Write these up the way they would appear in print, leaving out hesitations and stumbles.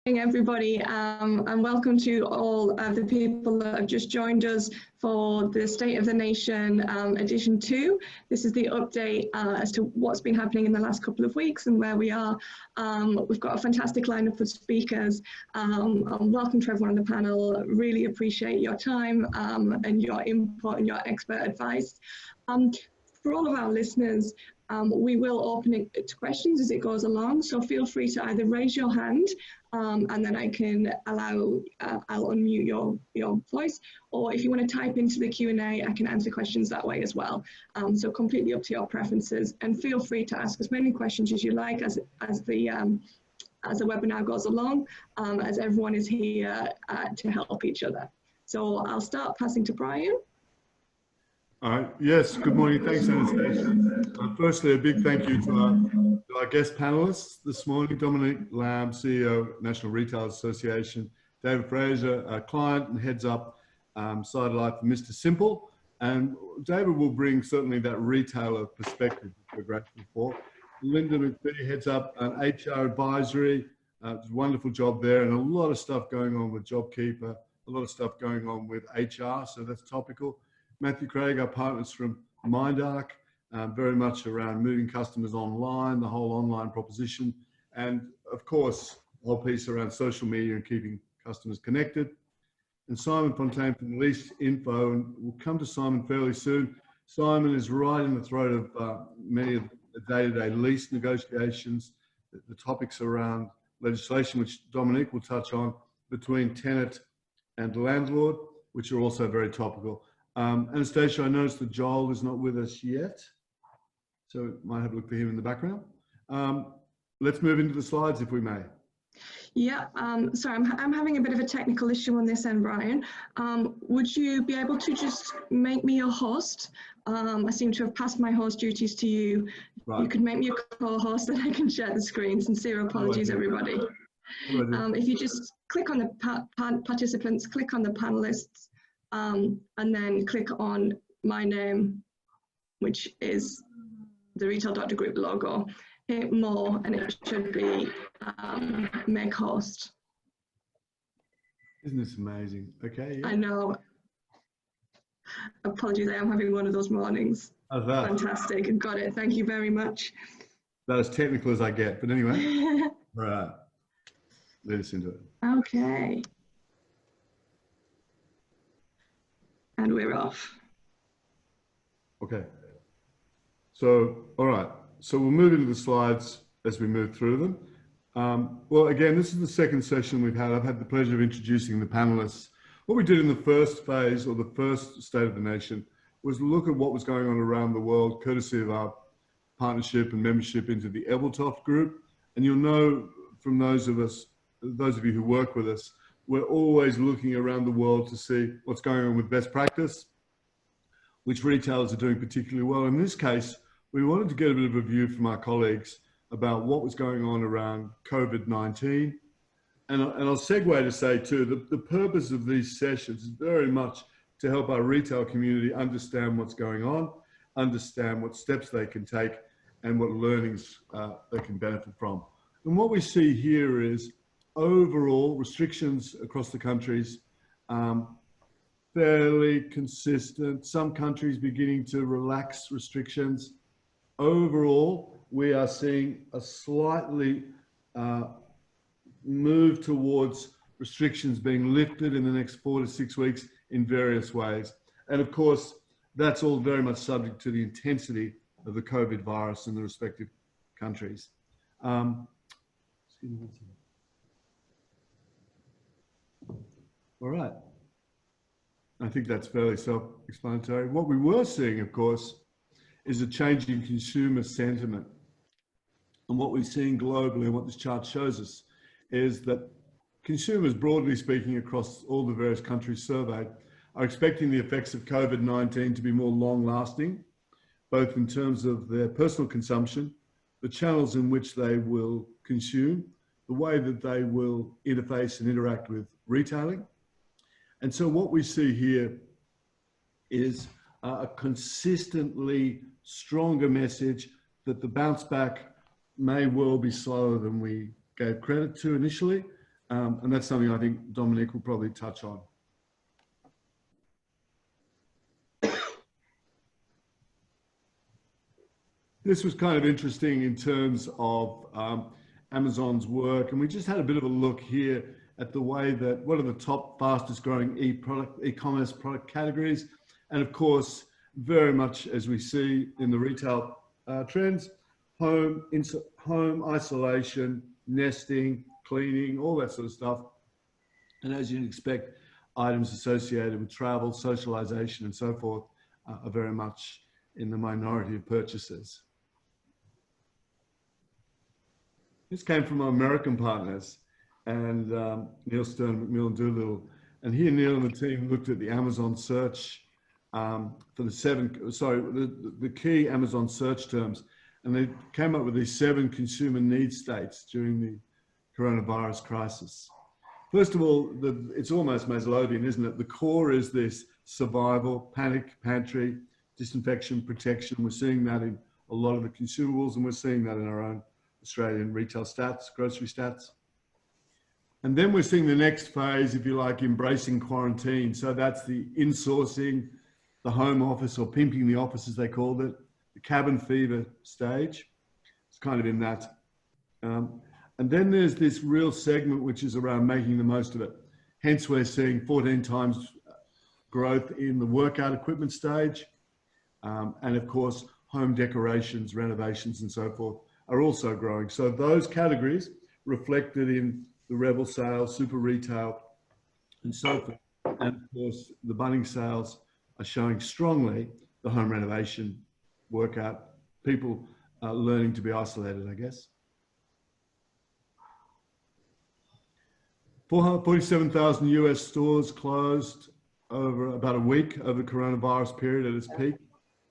Everybody, and welcome to all of the people that have just joined us for the State of the Nation edition 2. This is the update as to what's been happening in the last couple of weeks and where we are. We've got a fantastic lineup of speakers, and welcome to everyone on the panel. Really appreciate your time and your input and your expert advice. For all of our listeners, we will open it to questions as it goes along, so feel free to either raise your hand and then I can I'll unmute your voice, or if you want to type into the Q&A, I can answer questions that way as well. So completely up to your preferences, and feel free to ask as many questions as you like as the webinar goes along, as everyone is here to help each other. So I'll start passing to Brian. All right. Yes. Good morning. Thanks, Anastasia. Firstly, a big thank you to our guest panelists this morning: Dominique Lamb, CEO, National Retail Association; David Fraser, a client and heads up Side Life for Mr. Simple. And David will bring certainly that retailer perspective we're grateful for. Belinda McPhee heads up an HR advisory. It's a wonderful job there, and a lot of stuff going on with JobKeeper, a lot of stuff going on with HR, so that's topical. Matthew Craig, our partners from MindArc, very much around moving customers online, the whole online proposition, and of course, the whole piece around social media and keeping customers connected. And Simon Fonteyn from Leaseinfo, and we'll come to Simon fairly soon. Simon is right in the throat of many of the day-to-day lease negotiations, the topics around legislation, which Dominique will touch on, between tenant and landlord, which are also very topical. Anastasia, I noticed that Joel is not with us yet, so might have a look for him in the background. Let's move into the slides if we may. Yeah, sorry, I'm having a bit of a technical issue on this end, Brian. Would you be able to just make me your host? I seem to have passed my host duties to you. Right. You could make me a co-host, then I can share the screen. Sincere apologies, everybody. If you just click on the participants, click on the panelists, and then click on my name, which is the Retail Doctor Group logo. Hit more, and it should be make host. Isn't this amazing? Okay. Yeah. I know. Apologies, I am having one of those mornings. How's that? Fantastic. Got it. Thank you very much. About as technical as I get, but anyway. Right. Lead us into it. Okay. And we're off. Okay. So, all right. So we'll move into the slides as we move through them. Well, again, this is the second session we've had. I've had the pleasure of introducing the panelists. What we did in the first phase, or the first State of the Nation, was look at what was going on around the world, courtesy of our partnership and membership into the Ebeltoft group. And you'll know from those of you who work with us, we're always looking around the world to see what's going on with best practice, which retailers are doing particularly well. In this case, we wanted to get a bit of a view from our colleagues about what was going on around COVID-19. And I'll segue to say too, the purpose of these sessions is very much to help our retail community understand what's going on, understand what steps they can take, and what learnings they can benefit from. And what we see here is overall restrictions across the countries, fairly consistent. Some countries beginning to relax restrictions. Overall, we are seeing a slightly move towards restrictions being lifted in the next 4 to 6 weeks in various ways. And of course, that's all very much subject to the intensity of the COVID virus in the respective countries. Excuse me. All right. I think that's fairly self-explanatory. What we were seeing, of course, is a change in consumer sentiment. And what we're seeing globally, and what this chart shows us, is that consumers, broadly speaking, across all the various countries surveyed, are expecting the effects of COVID-19 to be more long-lasting, both in terms of their personal consumption, the channels in which they will consume, the way that they will interface and interact with retailing. And so what we see here is a consistently stronger message that the bounce back may well be slower than we gave credit to initially, And that's something I think Dominique will probably touch on. This was kind of interesting in terms of Amazon's work. And we just had a bit of a look here at the way that, what are the top fastest growing e-commerce product categories. And of course, very much as we see in the retail trends, home isolation, nesting, cleaning, all that sort of stuff. And as you'd expect, items associated with travel, socialization, and so forth are very much in the minority of purchases. This came from our American partners, and Neil Stern, McMillan Doolittle. And he and Neil and the team looked at the Amazon search for the key Amazon search terms. And they came up with these 7 consumer needs states during the coronavirus crisis. First of all, it's almost Maslowian, isn't it? The core is this survival, panic, pantry, disinfection, protection. We're seeing that in a lot of the consumables, and we're seeing that in our own Australian retail stats, grocery stats. And then we're seeing the next phase, if you like, embracing quarantine. So that's the insourcing, the home office, or pimping the office, as they called it, the cabin fever stage. It's kind of in that. And then there's this real segment, which is around making the most of it. Hence, we're seeing 14 times growth in the workout equipment stage. And of course, home decorations, renovations, and so forth are also growing. So those categories reflected in the Rebel sales, super retail, and so forth. And of course, the Bunnings sales are showing strongly the home renovation, workout, people learning to be isolated, I guess. 47,000 US stores closed over about a week over the coronavirus period at its peak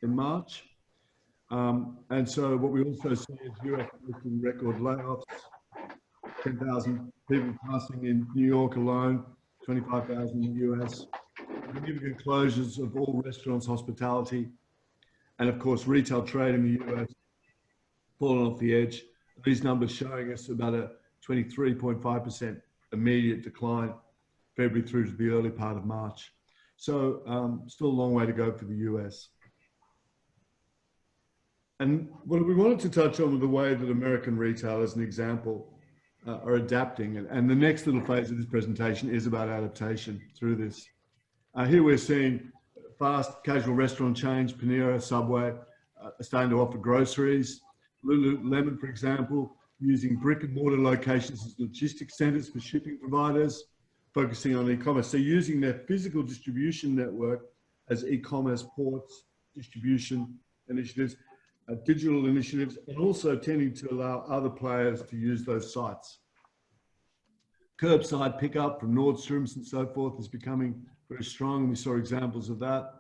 in March. And so what we also see is US making record layoffs, 10,000 people passing in New York alone, 25,000 in the US, significant closures of all restaurants, hospitality, and of course, retail trade in the US fallen off the edge. These numbers showing us about a 23.5% immediate decline, February through to the early part of March. So still a long way to go for the US. And what we wanted to touch on was the way that American retail, as an example, are adapting. And the next little phase of this presentation is about adaptation through this. Here we're seeing fast casual restaurant chains, Panera, Subway, are starting to offer groceries. Lululemon, for example, using brick and mortar locations as logistics centers for shipping providers, focusing on e-commerce. So using their physical distribution network as e-commerce ports, distribution initiatives, digital initiatives, and also tending to allow other players to use those sites. Curbside pickup from Nordstrom's and so forth is becoming very strong. We saw examples of that.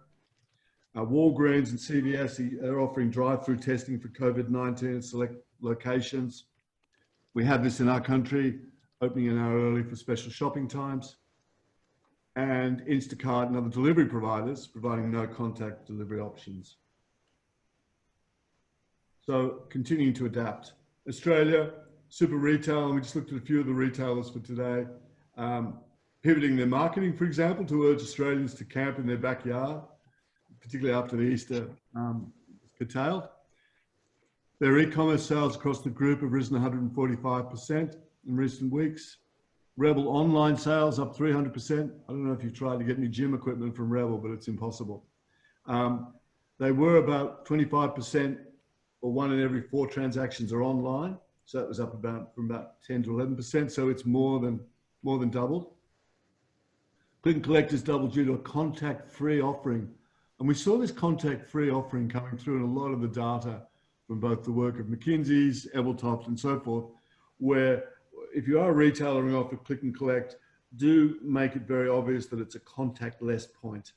Walgreens and CVS are offering drive-through testing for COVID-19 at select locations. We have this in our country, opening an hour early for special shopping times. And Instacart and other delivery providers providing no contact delivery options. So continuing to adapt. Australia, super retail, and we just looked at a few of the retailers for today, pivoting their marketing, for example, to urge Australians to camp in their backyard, particularly after the Easter curtailed. Their e-commerce sales across the group have risen 145% in recent weeks. Rebel online sales up 300%. I don't know if you've tried to get any gym equipment from Rebel, but it's impossible. They were about 25%, or 1 in every 4 transactions are online. So that was up from about 10 to 11%. So it's more than doubled. Click and collect has doubled due to a contact-free offering. And we saw this contact-free offering coming through in a lot of the data from both the work of McKinsey's, Ebeltoft, and so forth, where if you are a retailer and offer click and collect, do make it very obvious that it's a contactless point.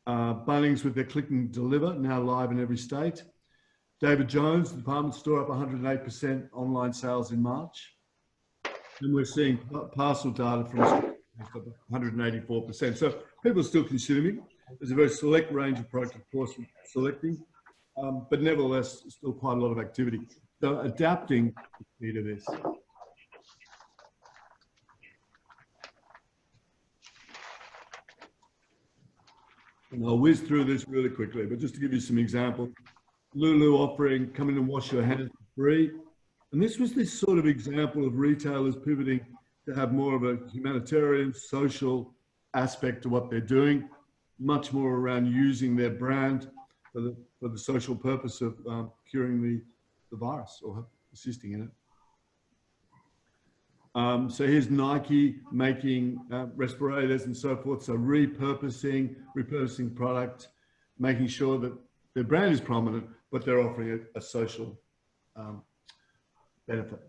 Bunnings with their click and deliver, now live in every state. David Jones, the department store, up 108% online sales in March. And we're seeing parcel data from 184%. So people are still consuming. There's a very select range of products, of course, selecting, but nevertheless, still quite a lot of activity. So adapting is key to this. And I'll whiz through this really quickly, but just to give you some examples. Lulu offering, come in and wash your hands for free. And this was this sort of example of retailers pivoting to have more of a humanitarian, social aspect to what they're doing, much more around using their brand for the social purpose of curing the virus or assisting in it. So here's Nike making respirators and so forth. So repurposing product, making sure that their brand is prominent, but they're offering a social benefit.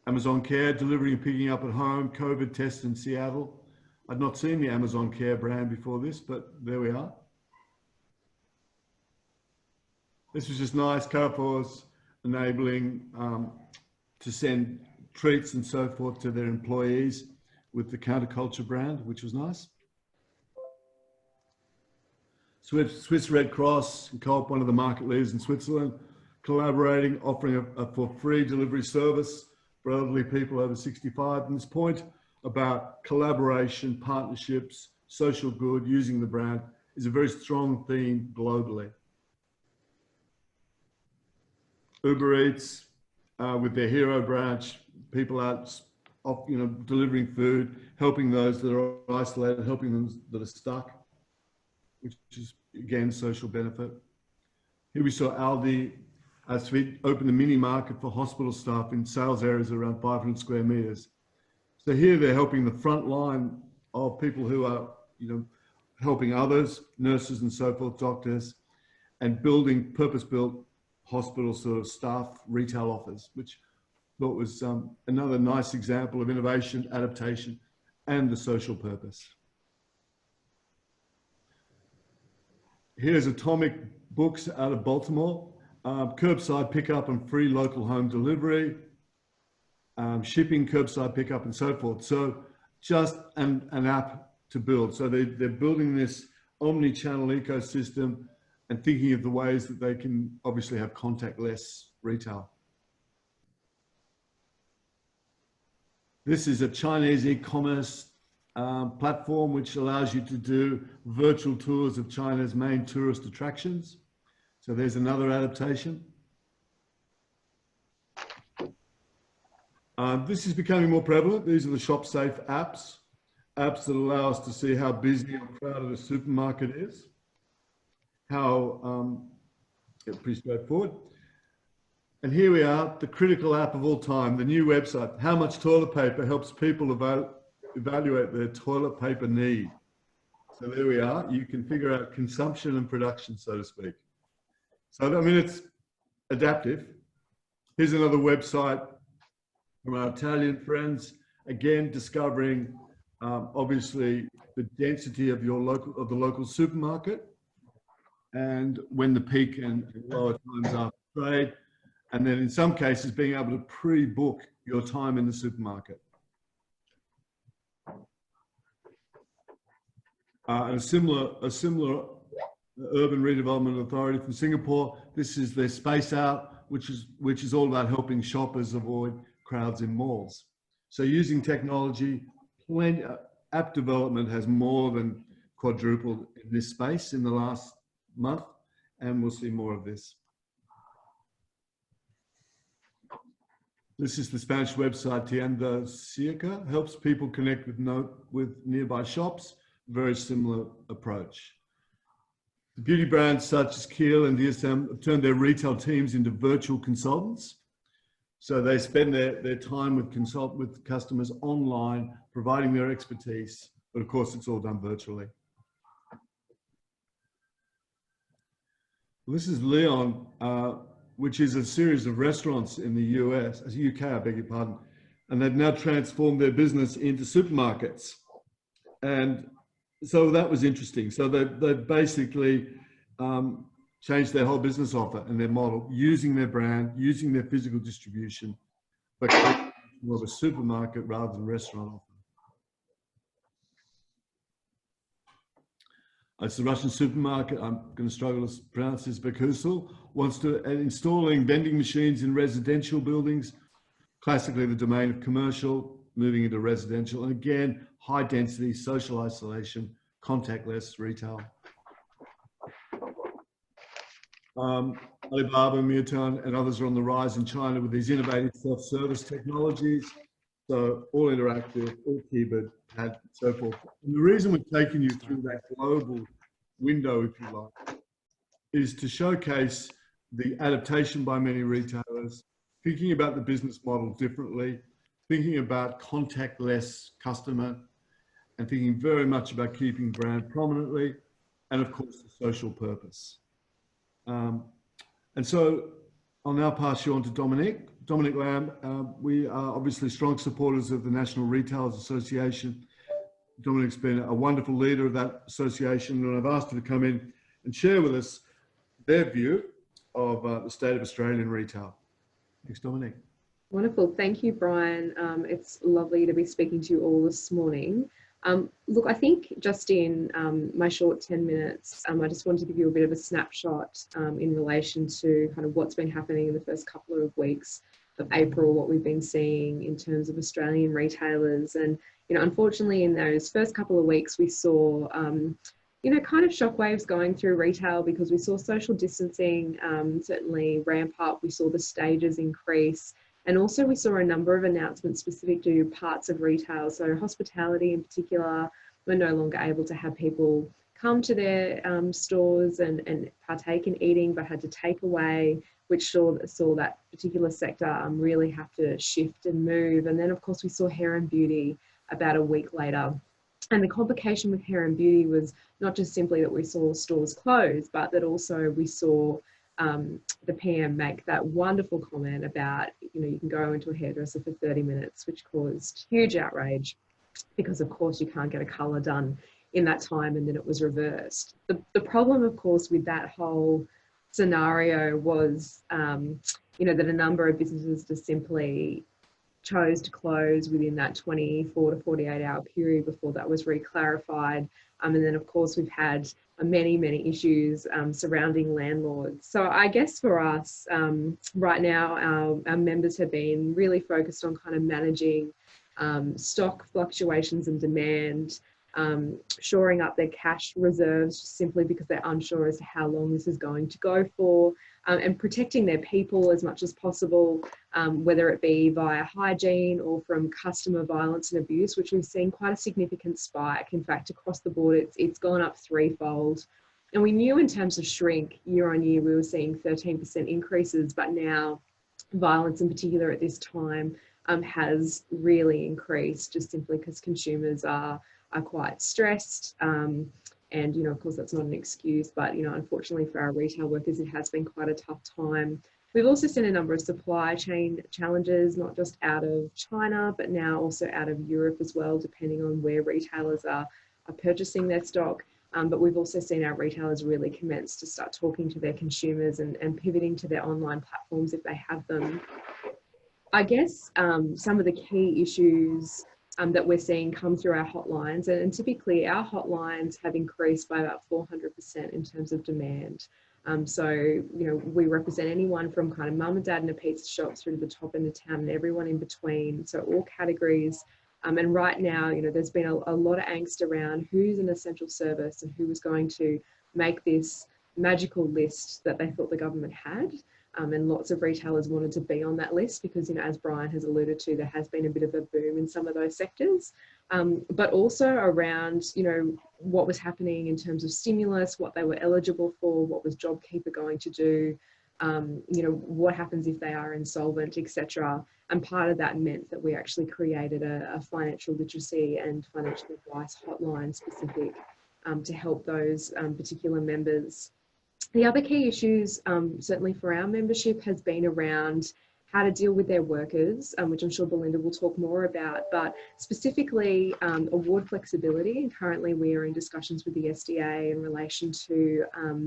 Amazon Care, delivering and picking up at home, COVID tests in Seattle. I'd not seen the Amazon Care brand before this, but there we are. This was just nice. Carrefour's enabling to send treats and so forth to their employees with the Counterculture brand, which was nice. Swiss Red Cross and Co-op, one of the market leaders in Switzerland, collaborating, offering a for free delivery service for elderly people over 65. And this point about collaboration, partnerships, social good, using the brand is a very strong theme globally. Uber Eats with their hero branch, people out, delivering food, helping those that are isolated, helping them that are stuck, which is again social benefit. Here we saw Aldi open a mini market for hospital staff in sales areas around 500 square meters. So here they're helping the front line of people who are, helping others, nurses and so forth, doctors, and building purpose-built hospital sort of staff retail offers, which I thought was another nice example of innovation, adaptation, and the social purpose. Here's Atomic Books out of Baltimore. Curbside pickup and free local home delivery, shipping, curbside pickup, and so forth. So just an app to build. So they're building this omni-channel ecosystem and thinking of the ways that they can obviously have contactless retail. This is a Chinese e-commerce platform which allows you to do virtual tours of China's main tourist attractions. So there's another adaptation. This is becoming more prevalent. These are the shop safe apps that allow us to see how busy or crowded a supermarket is. Pretty straightforward. And here we are, the critical app of all time, the new website, How Much Toilet Paper Helps People Evaluate Their Toilet Paper Need. So there we are. You can figure out consumption and production, so to speak. So, I mean, it's adaptive. Here's another website from our Italian friends, again, discovering obviously the density of the local supermarket and when the peak and lower times are for trade. And then in some cases, being able to pre-book your time in the supermarket. A similar urban redevelopment authority from Singapore. This is their Space Out, which is all about helping shoppers avoid crowds in malls. So using technology, app development has more than quadrupled in this space in the last month, and we'll see more of this. This is the Spanish website Tienda Cerca, helps people connect with nearby shops. Very similar approach. The beauty brands such as Kiel and DSM have turned their retail teams into virtual consultants. So they spend their time with customers online, providing their expertise, but of course it's all done virtually. This is Leon, which is a series of restaurants in the UK, I beg your pardon, and they've now transformed their business into supermarkets. And so that was interesting. So they basically changed their whole business offer and their model, using their brand, using their physical distribution, but more of a supermarket rather than restaurant offer. It's the Russian supermarket, I'm going to struggle to pronounce this, Bakusel, wants to installing vending machines in residential buildings, classically the domain of commercial, moving into residential, and again, high density, social isolation, contactless retail. Alibaba, Meituan, and others are on the rise in China with these innovative self-service technologies. So all interactive, all keyboard, pad, and so forth. And the reason we're taking you through that global window, if you like, is to showcase the adaptation by many retailers, thinking about the business model differently, thinking about contactless customer, and thinking very much about keeping brand prominently, and of course the social purpose. And so I'll now pass you on to Dominique Lamb. We are obviously strong supporters of the National Retailers Association. Dominique's been a wonderful leader of that association, and I've asked her to come in and share with us their view of the state of Australian retail. Thanks, Dominique. Wonderful. Thank you, Brian. It's lovely to be speaking to you all this morning. Look, I think just in my short 10 minutes, I just wanted to give you a bit of a snapshot in relation to kind of what's been happening in the first couple of weeks of April, what we've been seeing in terms of Australian retailers. And, you know, unfortunately, in those first couple of weeks, we saw, you know, kind of shockwaves going through retail because we saw social distancing certainly ramp up. We saw the stages increase. And also we saw a number of announcements specific to parts of retail. So hospitality in particular, we're no longer able to have people come to their stores and partake in eating, but had to take away, which saw that particular sector really have to shift and move. And then of course we saw hair and beauty about a week later. And the complication with hair and beauty was not just simply that we saw stores close, but that also we saw the PM make that wonderful comment about, you know, you can go into a hairdresser for 30 minutes, which caused huge outrage because of course you can't get a colour done in that time, and then it was reversed. The problem of course with that whole scenario was, you know, that a number of businesses just simply chose to close within that 24 to 48 hour period before that was re-clarified. And then of course we've had many issues surrounding landlords. So I guess for us right now, our members have been really focused on kind of managing stock fluctuations and demand, shoring up their cash reserves simply because they're unsure as to how long this is going to go for, and protecting their people as much as possible, whether it be via hygiene or from customer violence and abuse, which we've seen quite a significant spike. In fact, across the board, it's gone up threefold. And we knew in terms of shrink, year on year, we were seeing 13% increases, but now violence in particular at this time has really increased, just simply because consumers are quite stressed. And, you know, of course, that's not an excuse, but, you know, unfortunately for our retail workers, it has been quite a tough time. We've also seen a number of supply chain challenges, not just out of China, but now also out of Europe as well, depending on where retailers are purchasing their stock. But we've also seen our retailers really commence to start talking to their consumers and pivoting to their online platforms if they have them. I guess some of the key issues that we're seeing come through our hotlines, and to be clear, our hotlines have increased by about 400% in terms of demand. So, you know, we represent anyone from kind of mum and dad in a pizza shop through to the top end of town and everyone in between. So all categories. And right now, you know, there's been a lot of angst around who's an essential service and who was going to make this magical list that they thought the government had. And lots of retailers wanted to be on that list because, you know, as Brian has alluded to, there has been a bit of a boom in some of those sectors, but also around, you know, what was happening in terms of stimulus, what they were eligible for, what was JobKeeper going to do, you know, what happens if they are insolvent, etc. And part of that meant that we actually created a financial literacy and financial advice hotline specific to help those particular members. The other key issues, certainly for our membership, has been around how to deal with their workers, which I'm sure Belinda will talk more about, but specifically award flexibility. And currently we are in discussions with the SDA in relation to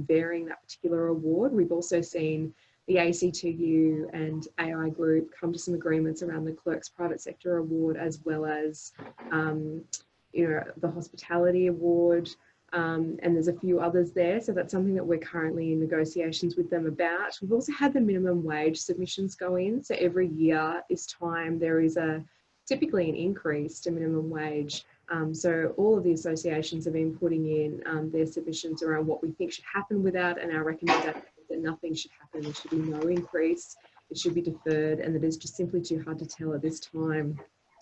varying that particular award. We've also seen the ACTU and AI Group come to some agreements around the Clerks Private Sector Award, as well as you know, the Hospitality Award. And there's a few others there. So that's something that we're currently in negotiations with them about. We've also had the minimum wage submissions go in. So every year this time there is typically an increase to minimum wage So all of the associations have been putting in their submissions around what we think should happen with that, and our recommendation is that nothing should happen. There should be no increase. It should be deferred, and that it's just simply too hard to tell at this time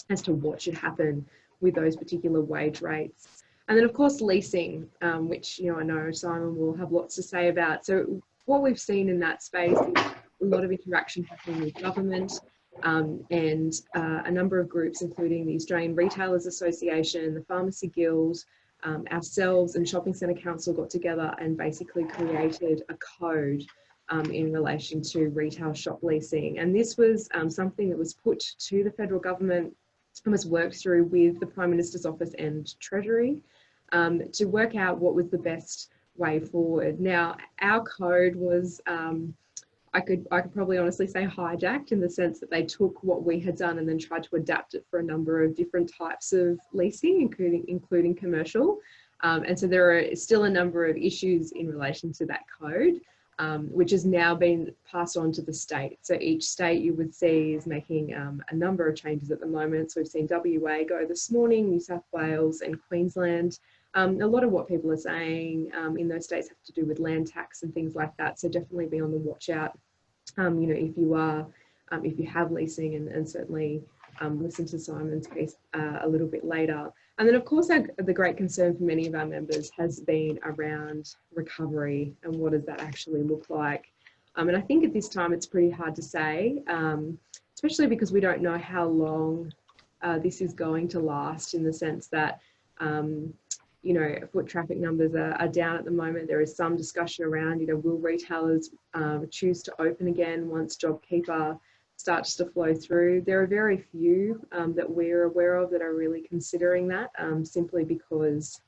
as to what should happen with those particular wage rates. And then of course leasing, which I know Simon will have lots to say about. So what we've seen in that space is a lot of interaction happening with government and a number of groups, including the Australian Retailers Association, the Pharmacy Guild, ourselves and Shopping Centre Council got together and basically created a code in relation to retail shop leasing. And this was something that was put to the federal government and was worked through with the Prime Minister's Office and Treasury to work out what was the best way forward. Now, our code was, I could probably honestly say hijacked, in the sense that they took what we had done and then tried to adapt it for a number of different types of leasing, including commercial. And so there are still a number of issues in relation to that code, which has now been passed on to the state. So each state you would see is making a number of changes at the moment. So we've seen WA go this morning, New South Wales and Queensland. A lot of what people are saying in those states have to do with land tax and things like that. So definitely be on the watch out, if you have leasing, and certainly listen to Simon's piece a little bit later. And then of course, the great concern for many of our members has been around recovery and what does that actually look like. And I think at this time it's pretty hard to say, especially because we don't know how long this is going to last, in the sense that foot traffic numbers are down at the moment. There is some discussion around, will retailers choose to open again once JobKeeper starts to flow through. There are very few that we're aware of that are really considering that, simply because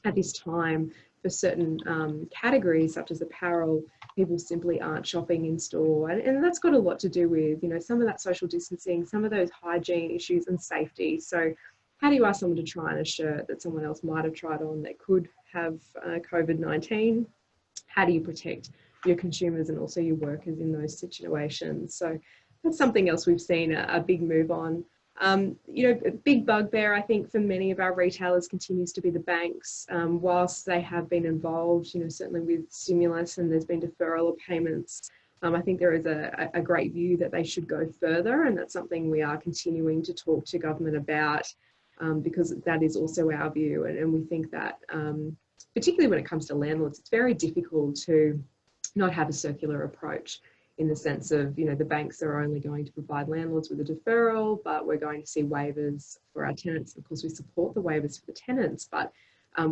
at this time, for certain categories such as apparel, people simply aren't shopping in store. And that's got a lot to do with, some of that social distancing, some of those hygiene issues and safety. So how do you ask someone to try on a shirt that someone else might have tried on that could have COVID-19? How do you protect your consumers and also your workers in those situations? So that's something else we've seen a big move on. A big bugbear, I think, for many of our retailers continues to be the banks. Whilst they have been involved, certainly with stimulus, and there's been deferral of payments, I think there is a great view that they should go further, and that's something we are continuing to talk to government about, because that is also our view. And we think that, particularly when it comes to landlords, it's very difficult to not have a circular approach, in the sense of, the banks are only going to provide landlords with a deferral, but we're going to see waivers for our tenants. Of course, we support the waivers for the tenants, but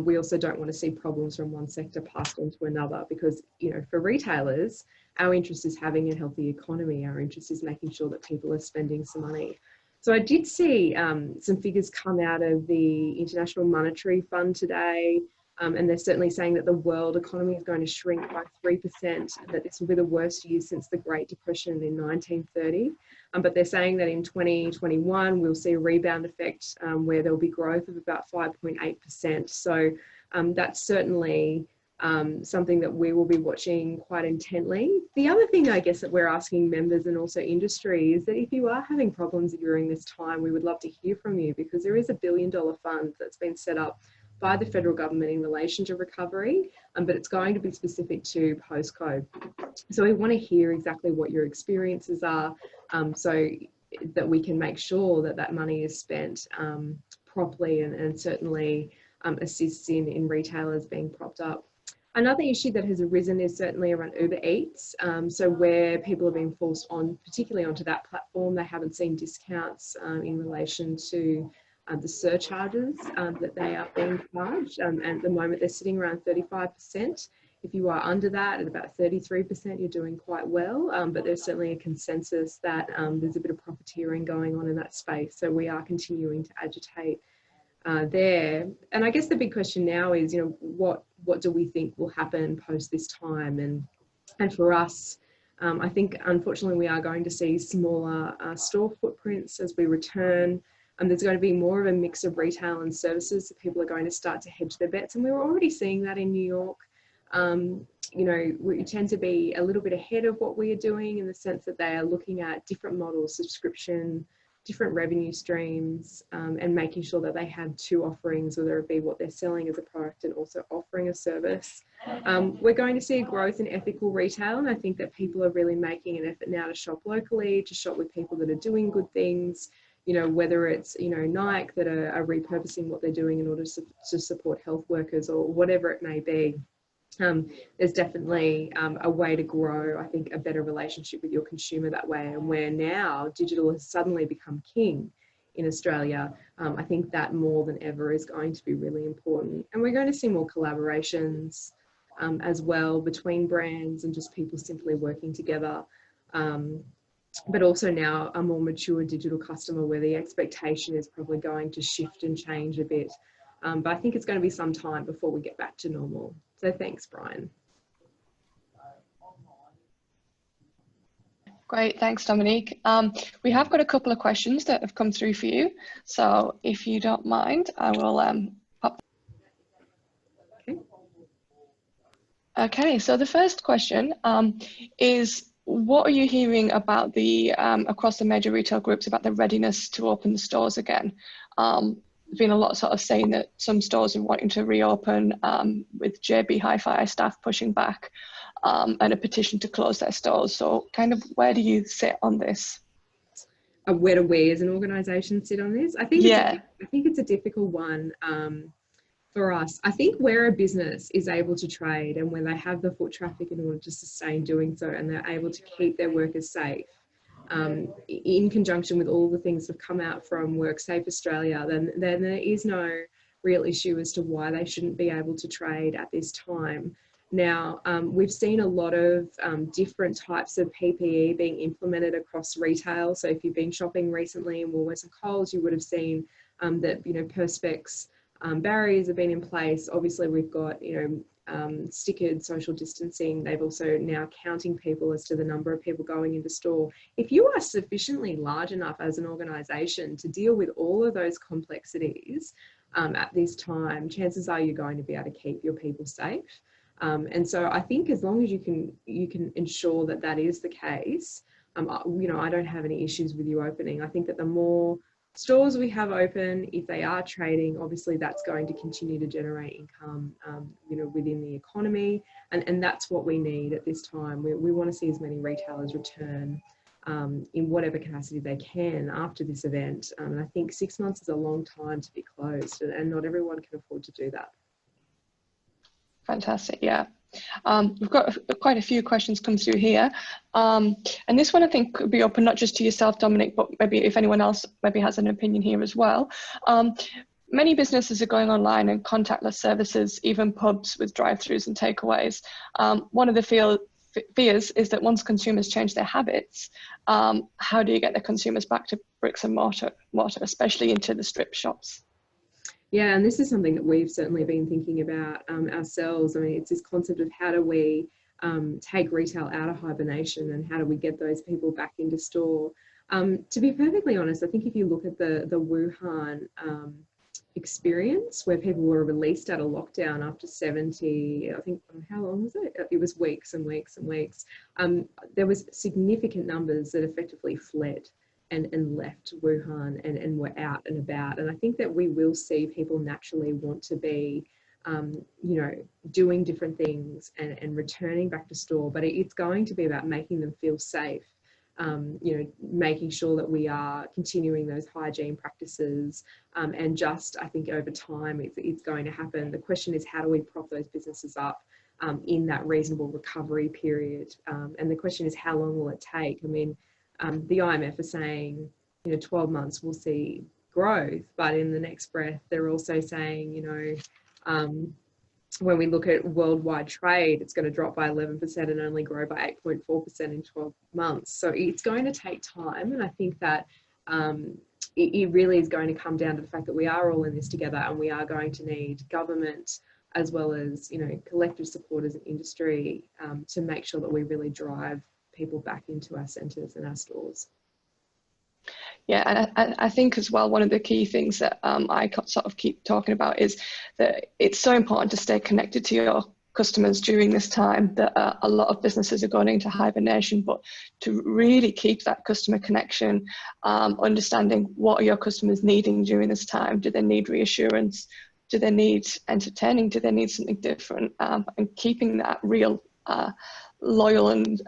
we also don't want to see problems from one sector passed on to another, because, for retailers, our interest is having a healthy economy. Our interest is making sure that people are spending some money. So I did see some figures come out of the International Monetary Fund today, and they're certainly saying that the world economy is going to shrink by 3%, and that this will be the worst year since the Great Depression in 1930. But they're saying that in 2021, we'll see a rebound effect where there'll be growth of about 5.8%. So that's certainly something that we will be watching quite intently. The other thing, I guess, that we're asking members and also industry is that if you are having problems during this time, we would love to hear from you, because there is $1 billion fund that's been set up by the federal government in relation to recovery, but it's going to be specific to postcode. So we want to hear exactly what your experiences are, so that we can make sure that that money is spent properly, and certainly assists in retailers being propped up. Another issue that has arisen is certainly around Uber Eats. So where people are being forced on, particularly onto that platform, they haven't seen discounts in relation to the surcharges that they are being charged. And at the moment, they're sitting around 35%. If you are under that, at about 33%, you're doing quite well. But there's certainly a consensus that there's a bit of profiteering going on in that space. So we are continuing to agitate there. And I guess the big question now is, what do we think will happen post this time? And for us, I think, unfortunately, we are going to see smaller store footprints as we return. There's going to be more of a mix of retail and services, so people are going to start to hedge their bets. And we were already seeing that in New York. We tend to be a little bit ahead of what we are doing, in the sense that they are looking at different models, subscription, different revenue streams, and making sure that they have two offerings, whether it be what they're selling as a product and also offering a service. We're going to see a growth in ethical retail, and I think that people are really making an effort now to shop locally, to shop with people that are doing good things, you know, whether it's, you know, Nike that are repurposing what they're doing in order to support health workers, or whatever it may be. There's definitely a way to grow, I think, a better relationship with your consumer that way. And where now digital has suddenly become king in Australia, I think that more than ever is going to be really important. And we're going to see more collaborations as well between brands and just people simply working together. But also now a more mature digital customer where the expectation is probably going to shift and change a bit. But I think it's going to be some time before we get back to normal. So thanks, Brian. Great, thanks, Dominique. We have got a couple of questions that have come through for you. So if you don't mind, I will pop. Okay, so the first question is, what are you hearing about the, across the major retail groups, about the readiness to open the stores again? There's been a lot sort of saying that some stores are wanting to reopen, with JB Hi-Fi staff pushing back, and a petition to close their stores. So kind of where do you sit on this? Where do we as an organisation sit on this? I think it's a difficult one for us. I think where a business is able to trade and where they have the foot traffic in order to sustain doing so, and they're able to keep their workers safe, in conjunction with all the things that have come out from WorkSafe Australia, then there is no real issue as to why they shouldn't be able to trade at this time. Now, we've seen a lot of different types of PPE being implemented across retail. So if you've been shopping recently in Woolworths and Coles, you would have seen that, you know, Perspex barriers have been in place. Obviously, we've got, you know, stickered social distancing. They've also now counting people as to the number of people going into store. If you are sufficiently large enough as an organisation to deal with all of those complexities at this time, chances are you're going to be able to keep your people safe. And so I think as long as you can ensure that that is the case, you know, I don't have any issues with you opening. I think that the more stores we have open, if they are trading, obviously that's going to continue to generate income, you know, within the economy, and that's what we need at this time. We want to see as many retailers return in whatever capacity they can after this event. And I think 6 months is a long time to be closed, and not everyone can afford to do that. Fantastic, yeah. We've got quite a few questions come through here. And this one I think could be open not just to yourself, Dominic, but maybe if anyone else maybe has an opinion here as well. Many businesses are going online and contactless services, even pubs with drive-throughs and takeaways. One of the fears is that once consumers change their habits, how do you get the consumers back to bricks and mortar, especially into the strip shops? Yeah, and this is something that we've certainly been thinking about ourselves. I mean, it's this concept of how do we take retail out of hibernation, and how do we get those people back into store? To be perfectly honest, I think if you look at the Wuhan experience, where people were released out of lockdown after 70, I think, how long was it? It was weeks and weeks and weeks. There was significant numbers that effectively fled and left Wuhan and were out and about. And I think that we will see people naturally want to be, you know, doing different things and returning back to store, but it's going to be about making them feel safe. You know, making sure that we are continuing those hygiene practices, and just, I think over time it's going to happen. The question is, how do we prop those businesses up in that reasonable recovery period? And the question is, how long will it take? I mean, the IMF is saying, you know, 12 months we'll see growth, but in the next breath they're also saying, you know, when we look at worldwide trade, it's going to drop by 11% and only grow by 8.4% in 12 months. So it's going to take time, and I think that it really is going to come down to the fact that we are all in this together, and we are going to need government as well as, you know, collective support as an industry to make sure that we really drive people back into our centres and our stores. Yeah, and I think as well, one of the key things that I sort of keep talking about is that it's so important to stay connected to your customers during this time that a lot of businesses are going into hibernation, but to really keep that customer connection, understanding what are your customers needing during this time. Do they need reassurance? Do they need entertaining? Do they need something different? And keeping that real loyal and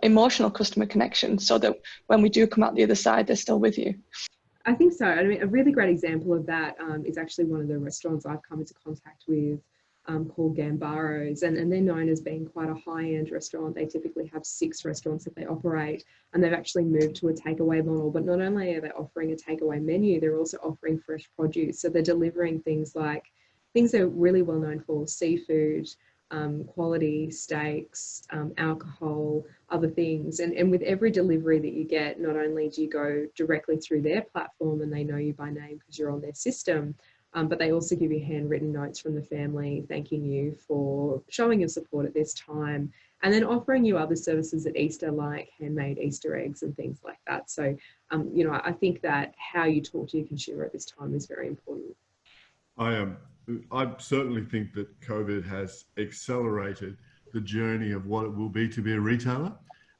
emotional customer connection, so that when we do come out the other side, they're still with you. I think so. I mean, a really great example of that is actually one of the restaurants I've come into contact with, called Gambaro's, and they're known as being quite a high-end restaurant. They typically have 6 restaurants that they operate, and they've actually moved to a takeaway model. But not only are they offering a takeaway menu, they're also offering fresh produce. So they're delivering things they're really well known for: seafood, quality steaks, alcohol, other things. And with every delivery that you get, not only do you go directly through their platform and they know you by name because you're on their system, but they also give you handwritten notes from the family thanking you for showing your support at this time, and then offering you other services at Easter, like handmade Easter eggs and things like that. So, I think that how you talk to your consumer at this time is very important. I certainly think that COVID has accelerated the journey of what it will be to be a retailer,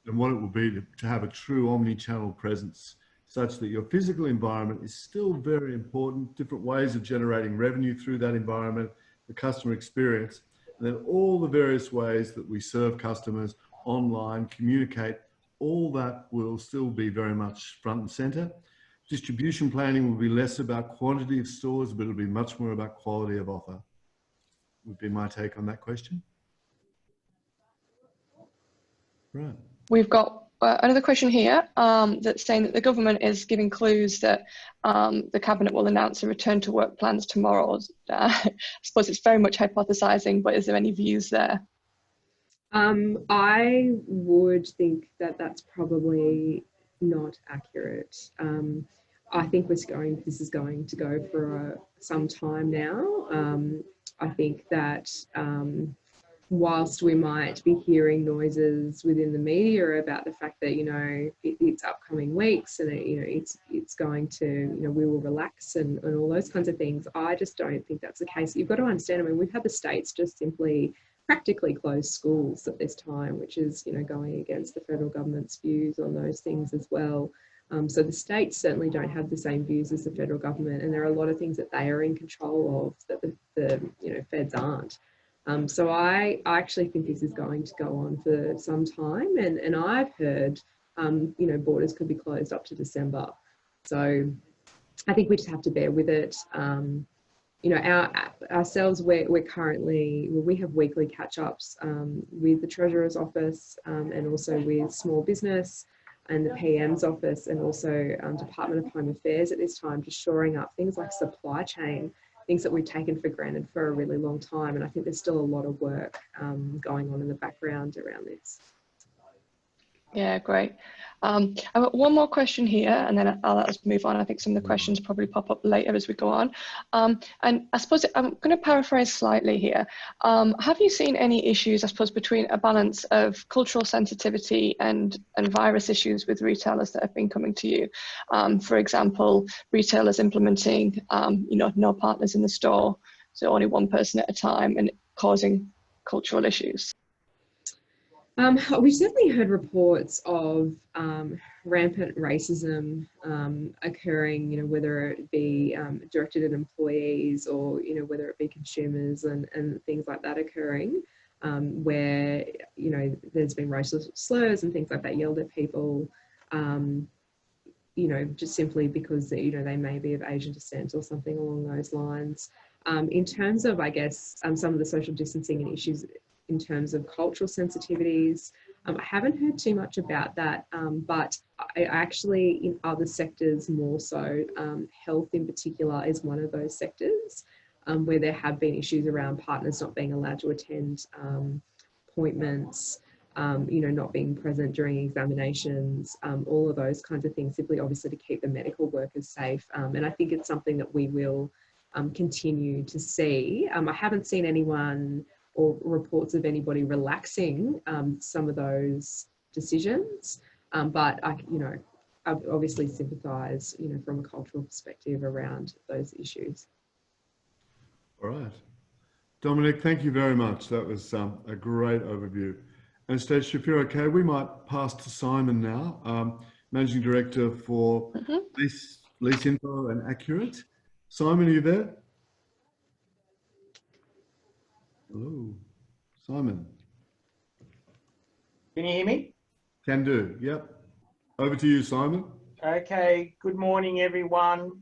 and what it will be to have a true omni-channel presence, such that your physical environment is still very important, different ways of generating revenue through that environment, the customer experience, and then all the various ways that we serve customers online, communicate, all that will still be very much front and center. Distribution planning will be less about quantity of stores, but it'll be much more about quality of offer. Would be my take on that question. Right. We've got another question here that's saying that the government is giving clues that the Cabinet will announce a return to work plans tomorrow. I suppose it's very much hypothesising, but is there any views there? I would think that that's probably not accurate. I think this is going to go for some time now. I think that whilst we might be hearing noises within the media about the fact that it's upcoming weeks and it's going to we will relax and all those kinds of things, I just don't think that's the case. You've got to understand. I mean, we've had the states just simply practically close schools at this time, which is going against the federal government's views on those things as well. So the states certainly don't have the same views as the federal government, and there are a lot of things that they are in control of that the feds aren't. So I actually think this is going to go on for some time, and I've heard borders could be closed up to December. So I think we just have to bear with it. Ourselves, we have weekly catch-ups with the Treasurer's Office and also with Small Business and the PM's office, and also Department of Home Affairs at this time, just shoring up things like supply chain, things that we've taken for granted for a really long time. And I think there's still a lot of work going on in the background around this. Yeah, great. I've got one more question here, and then I'll let us move on. I think some of the questions probably pop up later as we go on. And I suppose I'm going to paraphrase slightly here. Have you seen any issues, I suppose, between a balance of cultural sensitivity and virus issues with retailers that have been coming to you? For example, retailers implementing, no partners in the store, so only one person at a time, and causing cultural issues. We've certainly heard reports of rampant racism occurring, whether it be directed at employees or, whether it be consumers and things like that occurring, where, there's been racial slurs and things like that yelled at people, just simply because, they may be of Asian descent or something along those lines. In terms of, I guess, some of the social distancing and issues in terms of cultural sensitivities, I haven't heard too much about that, but I actually, in other sectors more so, health in particular is one of those sectors where there have been issues around partners not being allowed to attend appointments, not being present during examinations, all of those kinds of things, simply obviously to keep the medical workers safe. And I think it's something that we will continue to see. I haven't seen anyone or reports of anybody relaxing some of those decisions, but I obviously sympathise, from a cultural perspective around those issues. All right, Dominic, thank you very much. That was a great overview. Anastasia, if you're okay, we might pass to Simon now, Managing Director for Leaseinfo and Accurate. Simon, are you there? Hello, Simon. Can you hear me? Can do, yep. Over to you, Simon. Okay, good morning, everyone.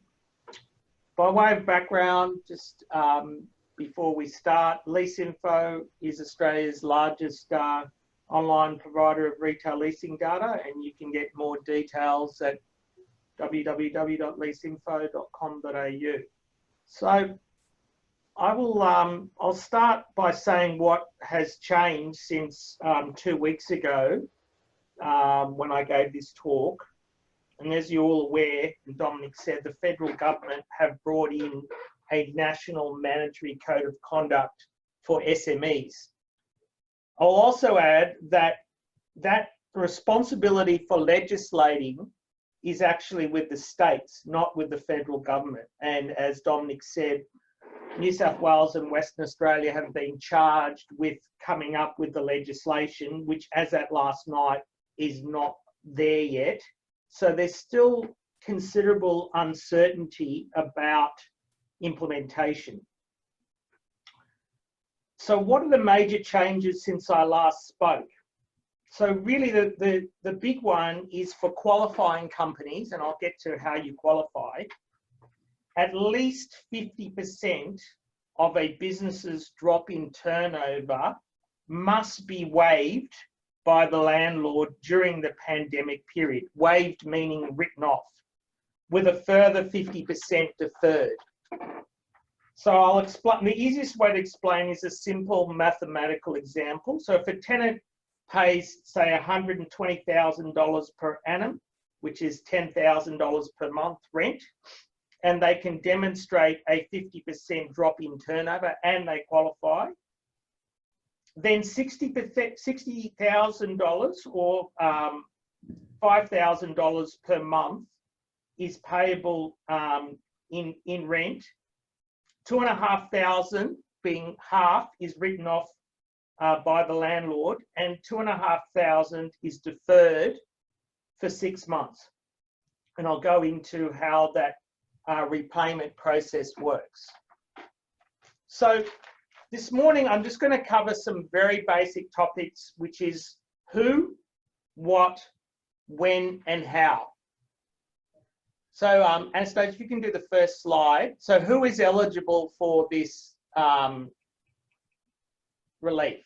By way of background, just before we start, Leaseinfo is Australia's largest online provider of retail leasing data, and you can get more details at www.leaseinfo.com.au. So I'll start by saying what has changed since 2 weeks ago when I gave this talk. And as you're all aware, and Dominic said, the federal government have brought in a national mandatory code of conduct for SMEs. I'll also add that that responsibility for legislating is actually with the states, not with the federal government. And as Dominic said, New South Wales and Western Australia have been charged with coming up with the legislation, which as at last night is not there yet. So there's still considerable uncertainty about implementation. So what are the major changes since I last spoke? So really the big one is for qualifying companies, and I'll get to how you qualify. At least 50% of a business's drop in turnover must be waived by the landlord during the pandemic period. Waived meaning written off, with a further 50% deferred. So I'll explain. The easiest way to explain is a simple mathematical example. So if a tenant pays, say, $120,000 per annum, which is $10,000 per month rent, and they can demonstrate a 50% drop in turnover and they qualify, then $60,000 or $5,000 per month is payable in rent. $2,500, being half, is written off by the landlord, and $2,500 is deferred for 6 months. And I'll go into how that repayment process works. So this morning, I'm just going to cover some very basic topics, which is who, what, when, and how. So Anastasia, if you can do the first slide. So who is eligible for this relief?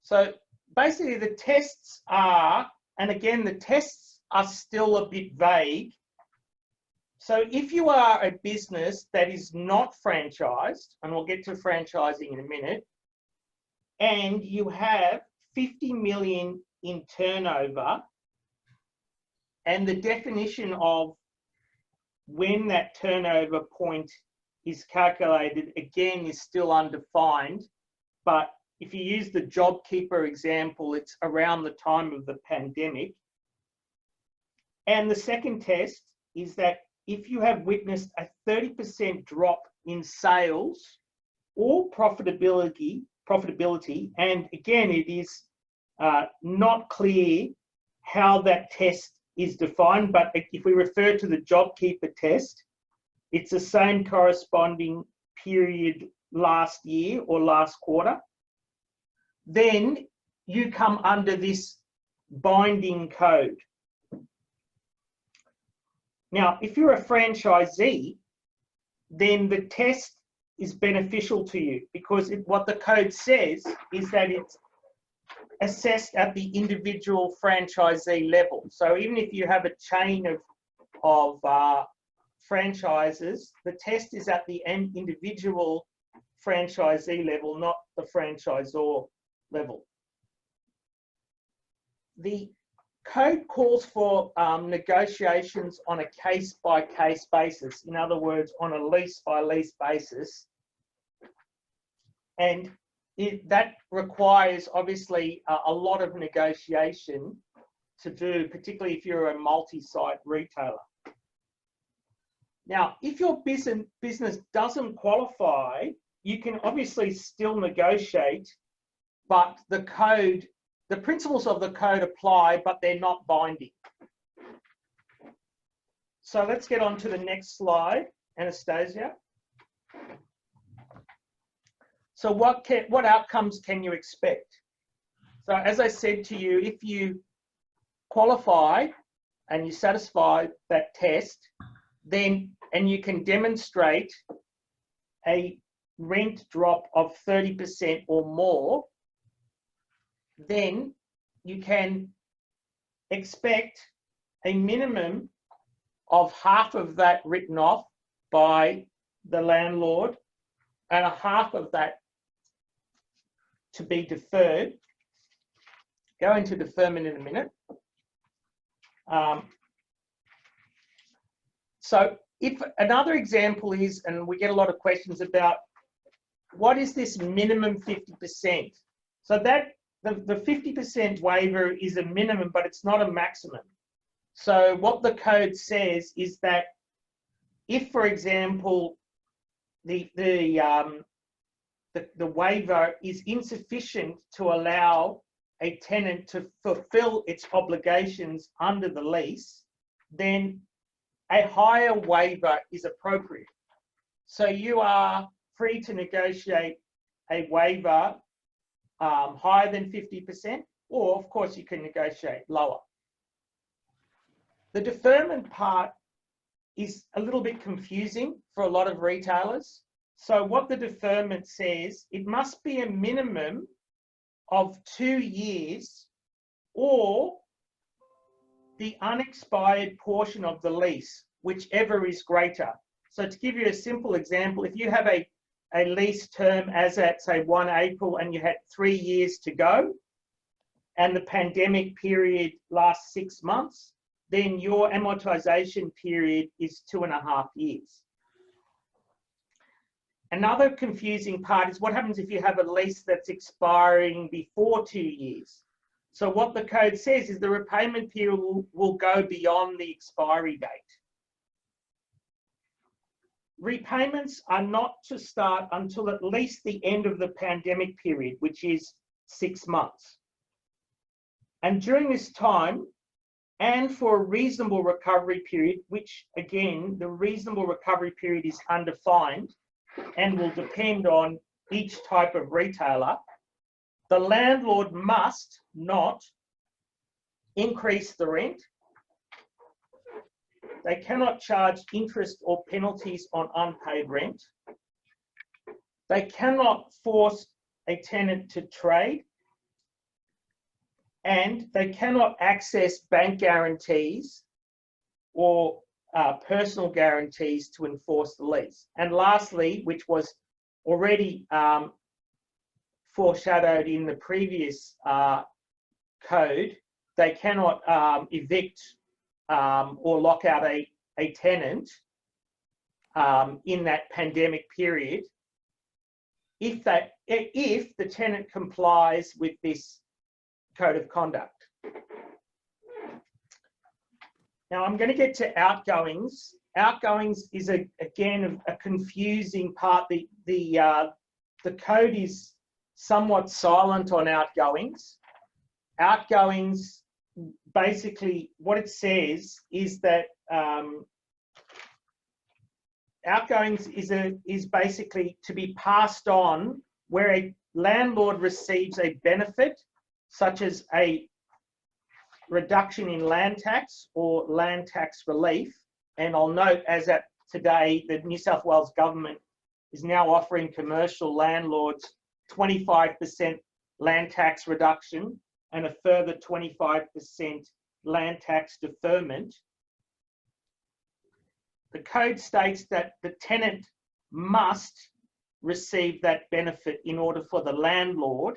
So basically the tests are, and again, the tests are still a bit vague. So if you are a business that is not franchised, and we'll get to franchising in a minute, and you have 50 million in turnover, and the definition of when that turnover point is calculated, again, is still undefined. But if you use the JobKeeper example, it's around the time of the pandemic. And the second test is that if you have witnessed a 30% drop in sales or profitability, and again, it is not clear how that test is defined, but if we refer to the JobKeeper test, it's the same corresponding period last year or last quarter, then you come under this binding code. Now, if you're a franchisee, then the test is beneficial to you because what the code says is that it's assessed at the individual franchisee level. So even if you have a chain of franchises, the test is at the individual franchisee level, not the franchisor level. The code calls for negotiations on a case-by-case basis. In other words, on a lease-by-lease basis. And that requires, obviously, a lot of negotiation to do, particularly if you're a multi-site retailer. Now, if your business doesn't qualify, you can obviously still negotiate, but the code, the principles of the code apply, but they're not binding. So let's get on to the next slide, Anastasia. So what outcomes can you expect? So as I said to you, if you qualify and you satisfy that test, then, and you can demonstrate a rent drop of 30% or more, then you can expect a minimum of half of that written off by the landlord and a half of that to be deferred. Go into deferment in a minute. So if another example is, and we get a lot of questions about, what is this minimum 50%? So that the 50% waiver is a minimum, but it's not a maximum. So what the code says is that if, for example, the waiver is insufficient to allow a tenant to fulfill its obligations under the lease, then a higher waiver is appropriate. So you are free to negotiate a waiver higher than 50%, or of course you can negotiate lower. The deferment part is a little bit confusing for a lot of retailers. So what the deferment says, it must be a minimum of 2 years or the unexpired portion of the lease, whichever is greater. So to give you a simple example, if you have a lease term as at, say, 1 April and you had 3 years to go and the pandemic period lasts 6 months, then your amortization period is 2.5 years. Another confusing part is what happens if you have a lease that's expiring before 2 years. So what the code says is the repayment period will go beyond the expiry date. Repayments are not to start until at least the end of the pandemic period, which is 6 months. And during this time, and for a reasonable recovery period, which again, the reasonable recovery period is undefined and will depend on each type of retailer, the landlord must not increase the rent. They cannot charge interest or penalties on unpaid rent. They cannot force a tenant to trade. And they cannot access bank guarantees or personal guarantees to enforce the lease. And lastly, which was already foreshadowed in the previous code, they cannot evict or lock out a tenant in that pandemic period if the tenant complies with this code of conduct. Now I'm going to get to outgoings. Outgoings is again a confusing part. The code is somewhat silent on outgoings. Outgoings, basically what it says is that outgoings is basically to be passed on where a landlord receives a benefit, such as a reduction in land tax or land tax relief. And I'll note, as at today, the New South Wales government is now offering commercial landlords 25% land tax reduction and a further 25% land tax deferment. The code states that the tenant must receive that benefit in order for the landlord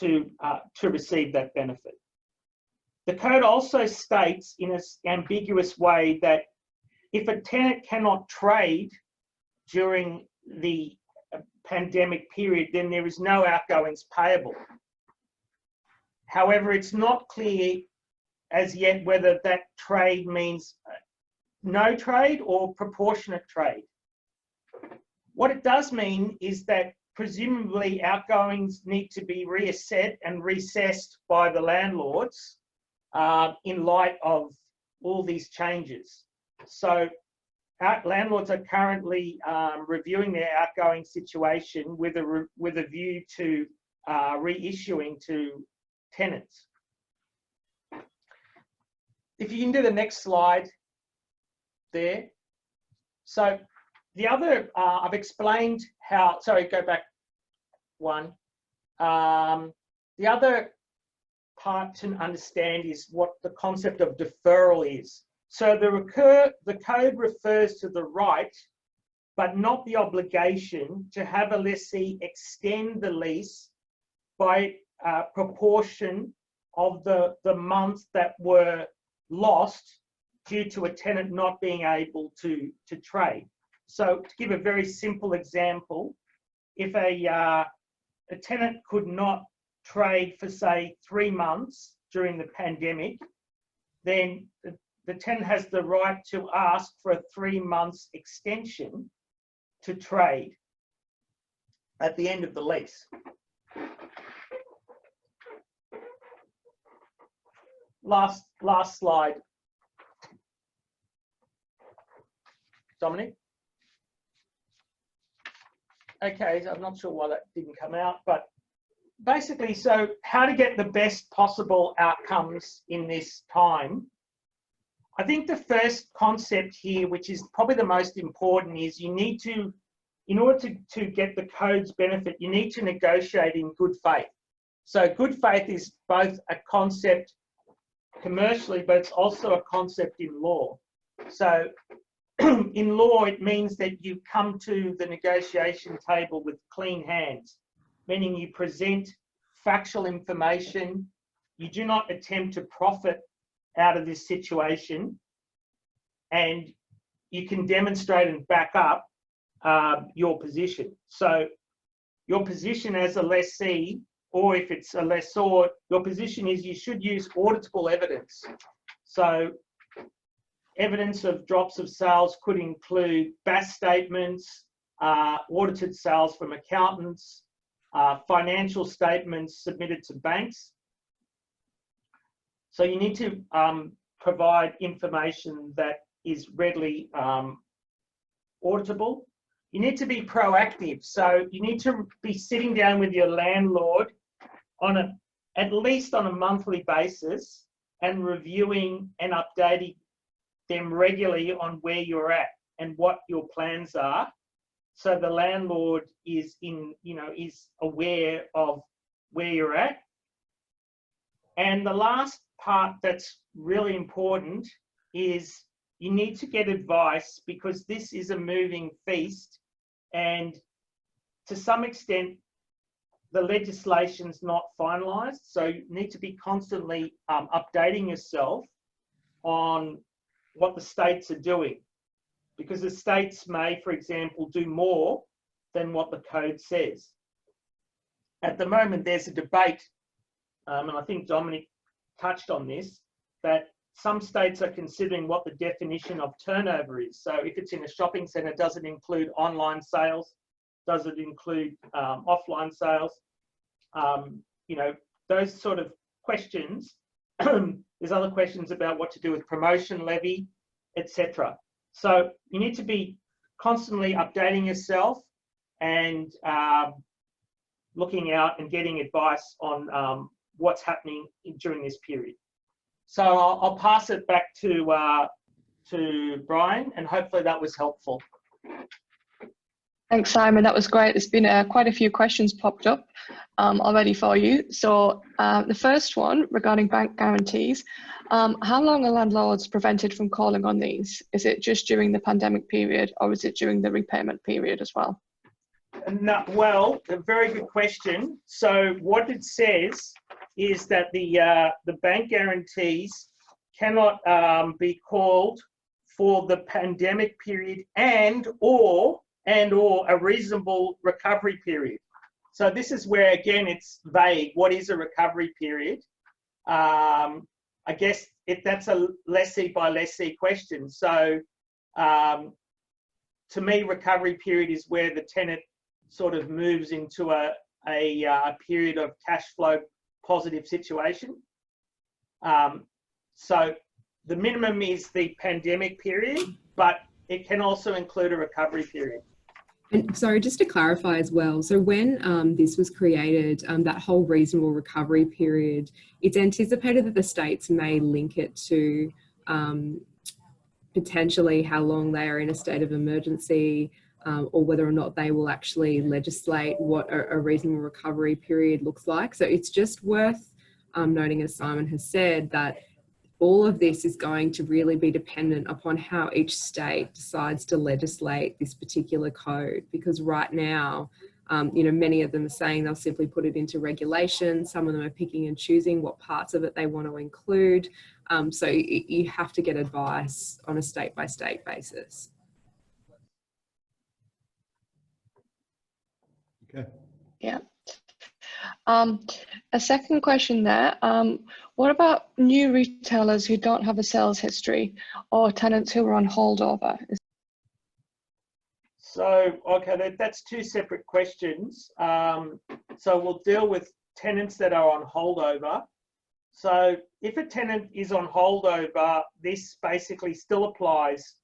to receive that benefit. The code also states in an ambiguous way that if a tenant cannot trade during the pandemic period, then there is no outgoings payable. However, it's not clear as yet whether that trade means no trade or proportionate trade. What it does mean is that presumably outgoings need to be reassessed and reassessed by the landlords in light of all these changes. So landlords are currently reviewing their outgoing situation with a view to reissuing to tenants. If you can do the next slide there. So the other, I've explained how, sorry, go back one. The other part to understand is what the concept of deferral is. So the code refers to the right, but not the obligation to have a lessee extend the lease by proportion of the months that were lost due to a tenant not being able to trade. So to give a very simple example, if a tenant could not trade for, say, 3 months during the pandemic, then the tenant has the right to ask for a 3 months extension to trade at the end of the lease. Last slide. Dominic? Okay, so I'm not sure why that didn't come out, but basically, so how to get the best possible outcomes in this time. I think the first concept here, which is probably the most important, is you need to, in order to get the code's benefit, you need to negotiate in good faith. So good faith is both a concept commercially, but it's also a concept in law. So in law, it means that you come to the negotiation table with clean hands, meaning you present factual information, you do not attempt to profit out of this situation, and you can demonstrate and back up your position. So your position as a lessee, or if it's a lessor, your position is you should use auditable evidence. So evidence of drops of sales could include BAS statements, audited sales from accountants, financial statements submitted to banks. So you need to provide information that is readily auditable. You need to be proactive. So you need to be sitting down with your landlord on at least on a monthly basis and reviewing and updating them regularly on where you're at and what your plans are. So the landlord is is aware of where you're at. And the last part that's really important is you need to get advice, because this is a moving feast, and to some extent the legislation's not finalised, so you need to be constantly updating yourself on what the states are doing, because the states may, for example, do more than what the code says. At the moment there's a debate, and I think Dominic touched on this, that some states are considering what the definition of turnover is. So if it's in a shopping centre, does it include online sales? Does it include offline sales? Those sort of questions. There's other questions about what to do with promotion levy, etc. So you need to be constantly updating yourself and looking out and getting advice on what's happening during this period. So I'll pass it back to Brian, and hopefully that was helpful. Thanks, Simon. That was great. There's been quite a few questions popped up already for you. So the first one regarding bank guarantees, how long are landlords prevented from calling on these? Is it just during the pandemic period, or is it during the repayment period as well? No, well, a very good question. So what it says is that the bank guarantees cannot be called for the pandemic period and or a reasonable recovery period. So this is where, again, it's vague. What is a recovery period? I guess that's a lessee by lessee question. So to me, recovery period is where the tenant sort of moves into a period of cash flow positive situation. So the minimum is the pandemic period, but it can also include a recovery period. And sorry, just to clarify as well, so when this was created, that whole reasonable recovery period, it's anticipated that the states may link it to potentially how long they are in a state of emergency, or whether or not they will actually legislate what a reasonable recovery period looks like. So it's just worth noting, as Simon has said, that all of this is going to really be dependent upon how each state decides to legislate this particular code, because right now, you know, many of them are saying they'll simply put it into regulation. Some of them are picking and choosing what parts of it they want to include. So you have to get advice on a state-by-state basis. Okay. Yeah. A second question there, what about new retailers who don't have a sales history or tenants who are on holdover? So, okay, that's two separate questions. So we'll deal with tenants that are on holdover. So if a tenant is on holdover, this basically still applies.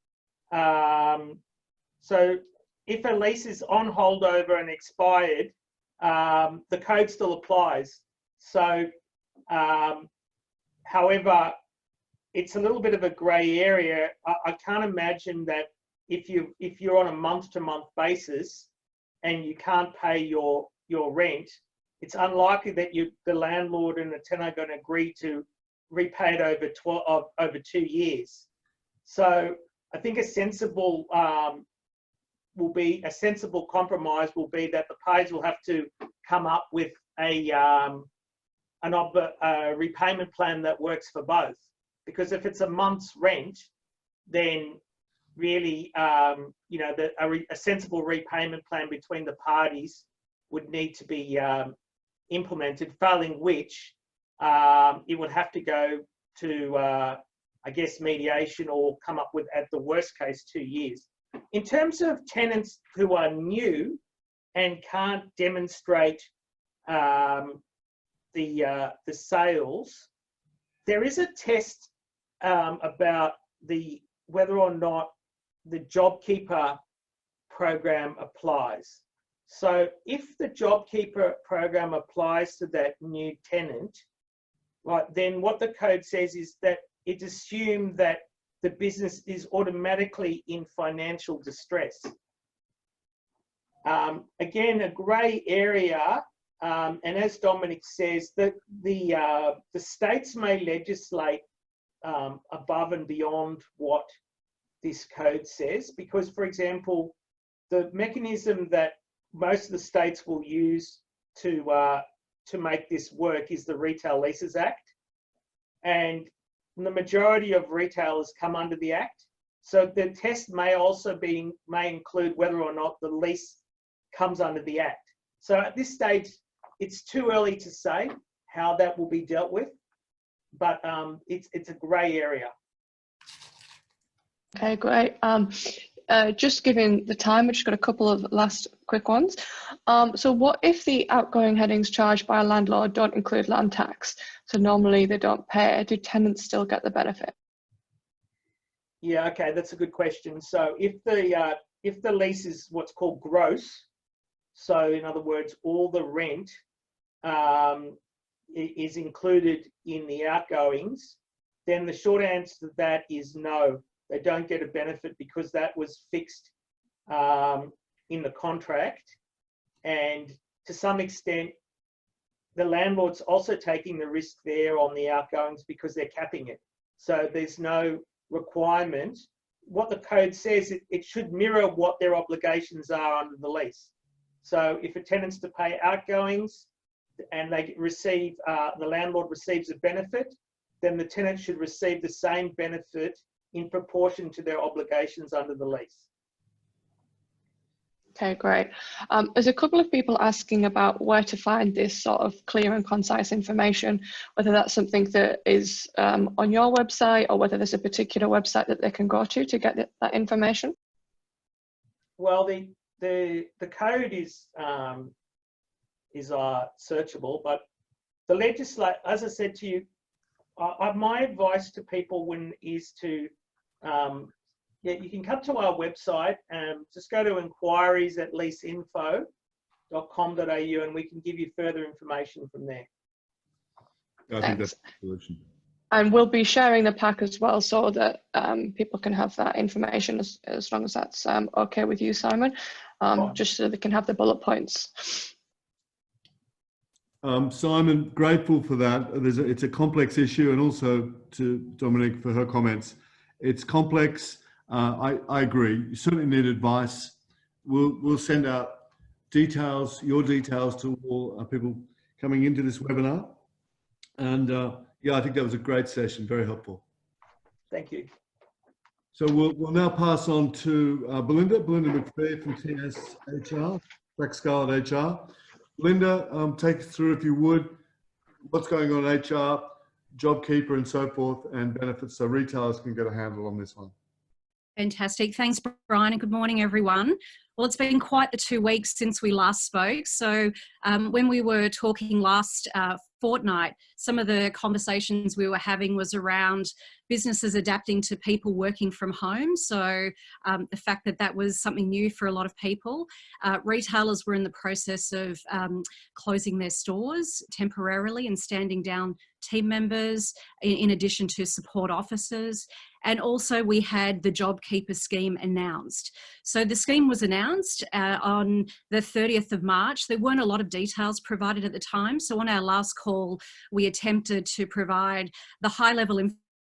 So if a lease is on holdover and expired, the code still applies. So, however, it's a little bit of a grey area. I can't imagine that if you're on a month-to-month basis and you can't pay your rent, it's unlikely that the landlord and the tenant are going to agree to repay it over 2 years. So I think a sensible compromise will be that the parties will have to come up with a repayment plan that works for both. Because if it's a month's rent, then really, you know, a sensible repayment plan between the parties would need to be implemented, failing which it would have to go to, I guess, mediation or come up with, at the worst case, 2 years. In terms of tenants who are new and can't demonstrate the sales, there is a test about whether or not the JobKeeper program applies. So if the JobKeeper program applies to that new tenant, right, then what the code says is that it assumes that the business is automatically in financial distress. Again, a grey area, and as Dominic says, that the states may legislate above and beyond what this code says, because, for example, the mechanism that most of the states will use to make this work is the Retail Leases Act, and the majority of retailers come under the Act. So the test may also may include whether or not the lease comes under the Act. So at this stage, it's too early to say how that will be dealt with, but it's a grey area. Okay, great. Just given the time, we've just got a couple of last quick ones. So what if the outgoing headings charged by a landlord don't include land tax? So normally they don't pay. Do tenants still get the benefit? Yeah, okay, that's a good question. So if the lease is what's called gross, so in other words, all the rent is included in the outgoings, then the short answer to that is no. They don't get a benefit because that was fixed in the contract, and to some extent the landlord's also taking the risk there on the outgoings because they're capping it. So there's no requirement. What the code says, it should mirror what their obligations are under the lease. So if a tenant's to pay outgoings and they receive, the landlord receives a benefit, then the tenant should receive the same benefit in proportion to their obligations under the lease. Okay, great. There's a couple of people asking about where to find this sort of clear and concise information, whether that's something that is on your website or whether there's a particular website that they can go to get that information. Well, the code is searchable, but the legislate, as I said to you, my advice to people is to, yeah, you can come to our website and just go to inquiries@leaseinfo.com.au and we can give you further information from there. I think that's the solution. And we'll be sharing the pack as well so that people can have that information as long as that's okay with you, Simon, just so they can have the bullet points. Simon, grateful for that. It's a complex issue, and also to Dominique for her comments. It's complex. I agree. You certainly need advice. We'll send out details, your details, to all people coming into this webinar. And yeah, I think that was a great session, very helpful. Thank you. So we'll now pass on to Belinda McPhee from TSHR, Black Scarlet HR. Belinda, take us through, if you would, what's going on in HR, JobKeeper and so forth, and benefits so retailers can get a handle on this one. Fantastic. Thanks, Brian, and good morning, everyone. Well, it's been quite the 2 weeks since we last spoke. So when we were talking last fortnight, some of the conversations we were having was around businesses adapting to people working from home. So the fact that that was something new for a lot of people. Retailers were in the process of closing their stores temporarily and standing down team members in addition to support officers. And also we had the JobKeeper scheme announced. So the scheme was announced on the 30th of March. There weren't a lot of details provided at the time. So on our last call, we attempted to provide the high level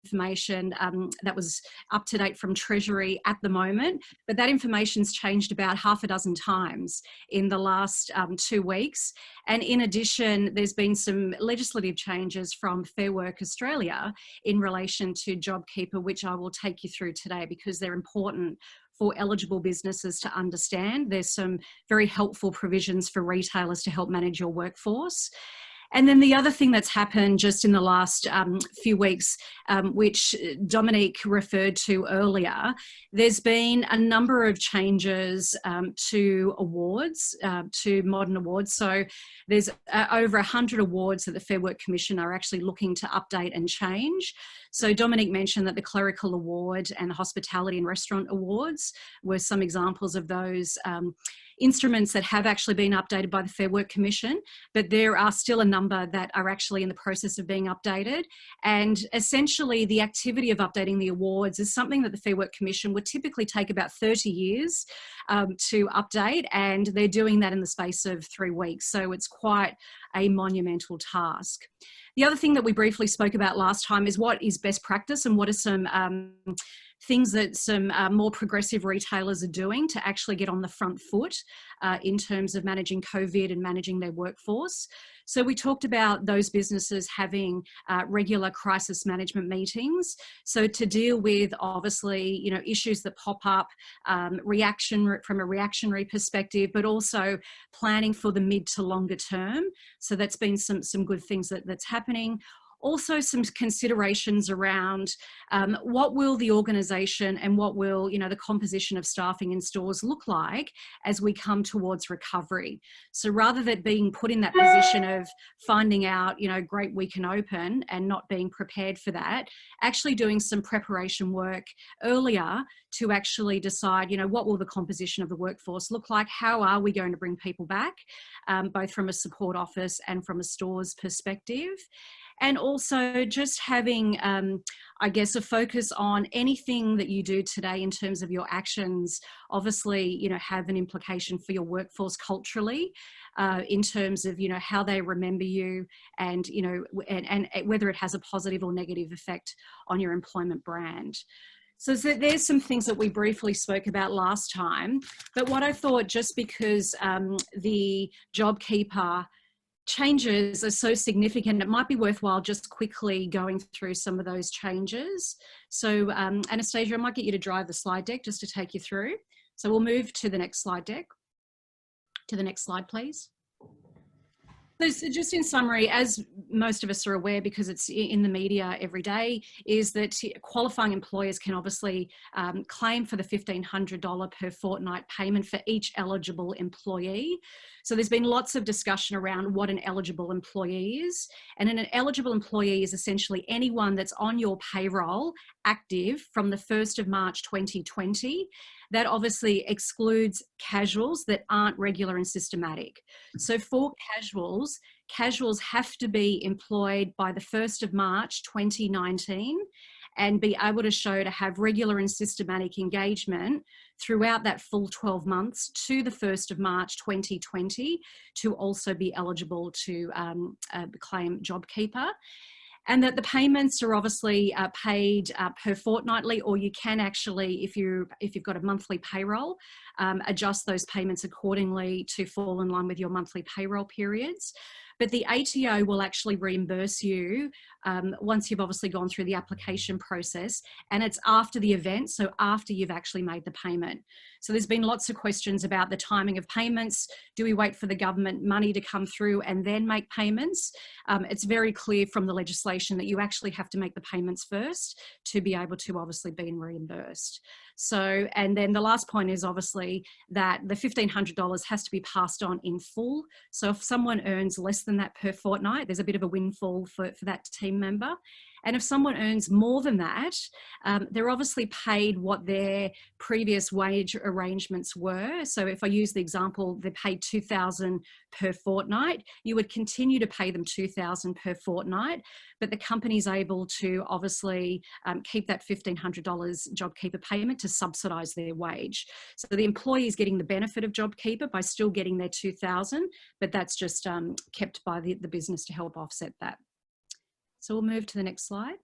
information that was up to date from Treasury at the moment, but that information's changed about half a dozen times in the last 2 weeks. And in addition, there's been some legislative changes from Fair Work Australia in relation to JobKeeper, which I will take you through today because they're important for eligible businesses to understand. There's some very helpful provisions for retailers to help manage your workforce. And then the other thing that's happened just in the last few weeks, which Dominique referred to earlier, there's been a number of changes to awards, to modern awards. So there's over 100 awards that the Fair Work Commission are actually looking to update and change. So Dominique mentioned that the Clerical Award and the Hospitality and Restaurant Awards were some examples of those instruments that have actually been updated by the Fair Work Commission, but there are still a number that are actually in the process of being updated. And essentially the activity of updating the awards is something that the Fair Work Commission would typically take about 30 years to update, and they're doing that in the space of 3 weeks. So it's quite a monumental task. The other thing that we briefly spoke about last time is what is best practice and what are some things that some more progressive retailers are doing to actually get on the front foot in terms of managing COVID and managing their workforce. So we talked about those businesses having regular crisis management meetings. So to deal with obviously, issues that pop up, from a reactionary perspective, but also planning for the mid to longer term. So that's been some good things that's happening. Also some considerations around what will the organisation and what will, the composition of staffing in stores look like as we come towards recovery. So rather than being put in that position of finding out, great, we can open and not being prepared for that, actually doing some preparation work earlier to actually decide, what will the composition of the workforce look like? How are we going to bring people back, both from a support office and from a stores perspective? And also just having, I guess, a focus on anything that you do today in terms of your actions, obviously, have an implication for your workforce culturally, in terms of, how they remember you and, and whether it has a positive or negative effect on your employment brand. So there's some things that we briefly spoke about last time, but what I thought, just because the JobKeeper changes are so significant, it might be worthwhile just quickly going through some of those changes. So Anastasia, I might get you to drive the slide deck just to take you through. So we'll move to the next slide deck. To the next slide, please. So just in summary, as most of us are aware, because it's in the media every day, is that qualifying employers can obviously claim for the $1,500 per fortnight payment for each eligible employee. So there's been lots of discussion around what an eligible employee is. And an eligible employee is essentially anyone that's on your payroll active from the 1st of March 2020. That obviously excludes casuals that aren't regular and systematic. So for casuals have to be employed by the 1st of March 2019 and be able to show to have regular and systematic engagement throughout that full 12 months to the 1st of March 2020 to also be eligible to claim JobKeeper. And that the payments are obviously paid per fortnightly, or you can actually, if you've got a monthly payroll, adjust those payments accordingly to fall in line with your monthly payroll periods. But the ATO will actually reimburse you once you've obviously gone through the application process, and it's after the event, so after you've actually made the payment. So there's been lots of questions about the timing of payments. Do we wait for the government money to come through and then make payments? It's very clear from the legislation that you actually have to make the payments first to be able to obviously be reimbursed. So, and then the last point is obviously that the $1,500 has to be passed on in full. So if someone earns less than that per fortnight, there's a bit of a windfall for that team member. And if someone earns more than that, they're obviously paid what their previous wage arrangements were. So if I use the example, they're paid $2,000 per fortnight, you would continue to pay them $2,000 per fortnight, but the company's able to obviously keep that $1,500 JobKeeper payment to subsidise their wage. So the employee is getting the benefit of JobKeeper by still getting their $2,000, but that's just kept by the business to help offset that. So we'll move to the next slide.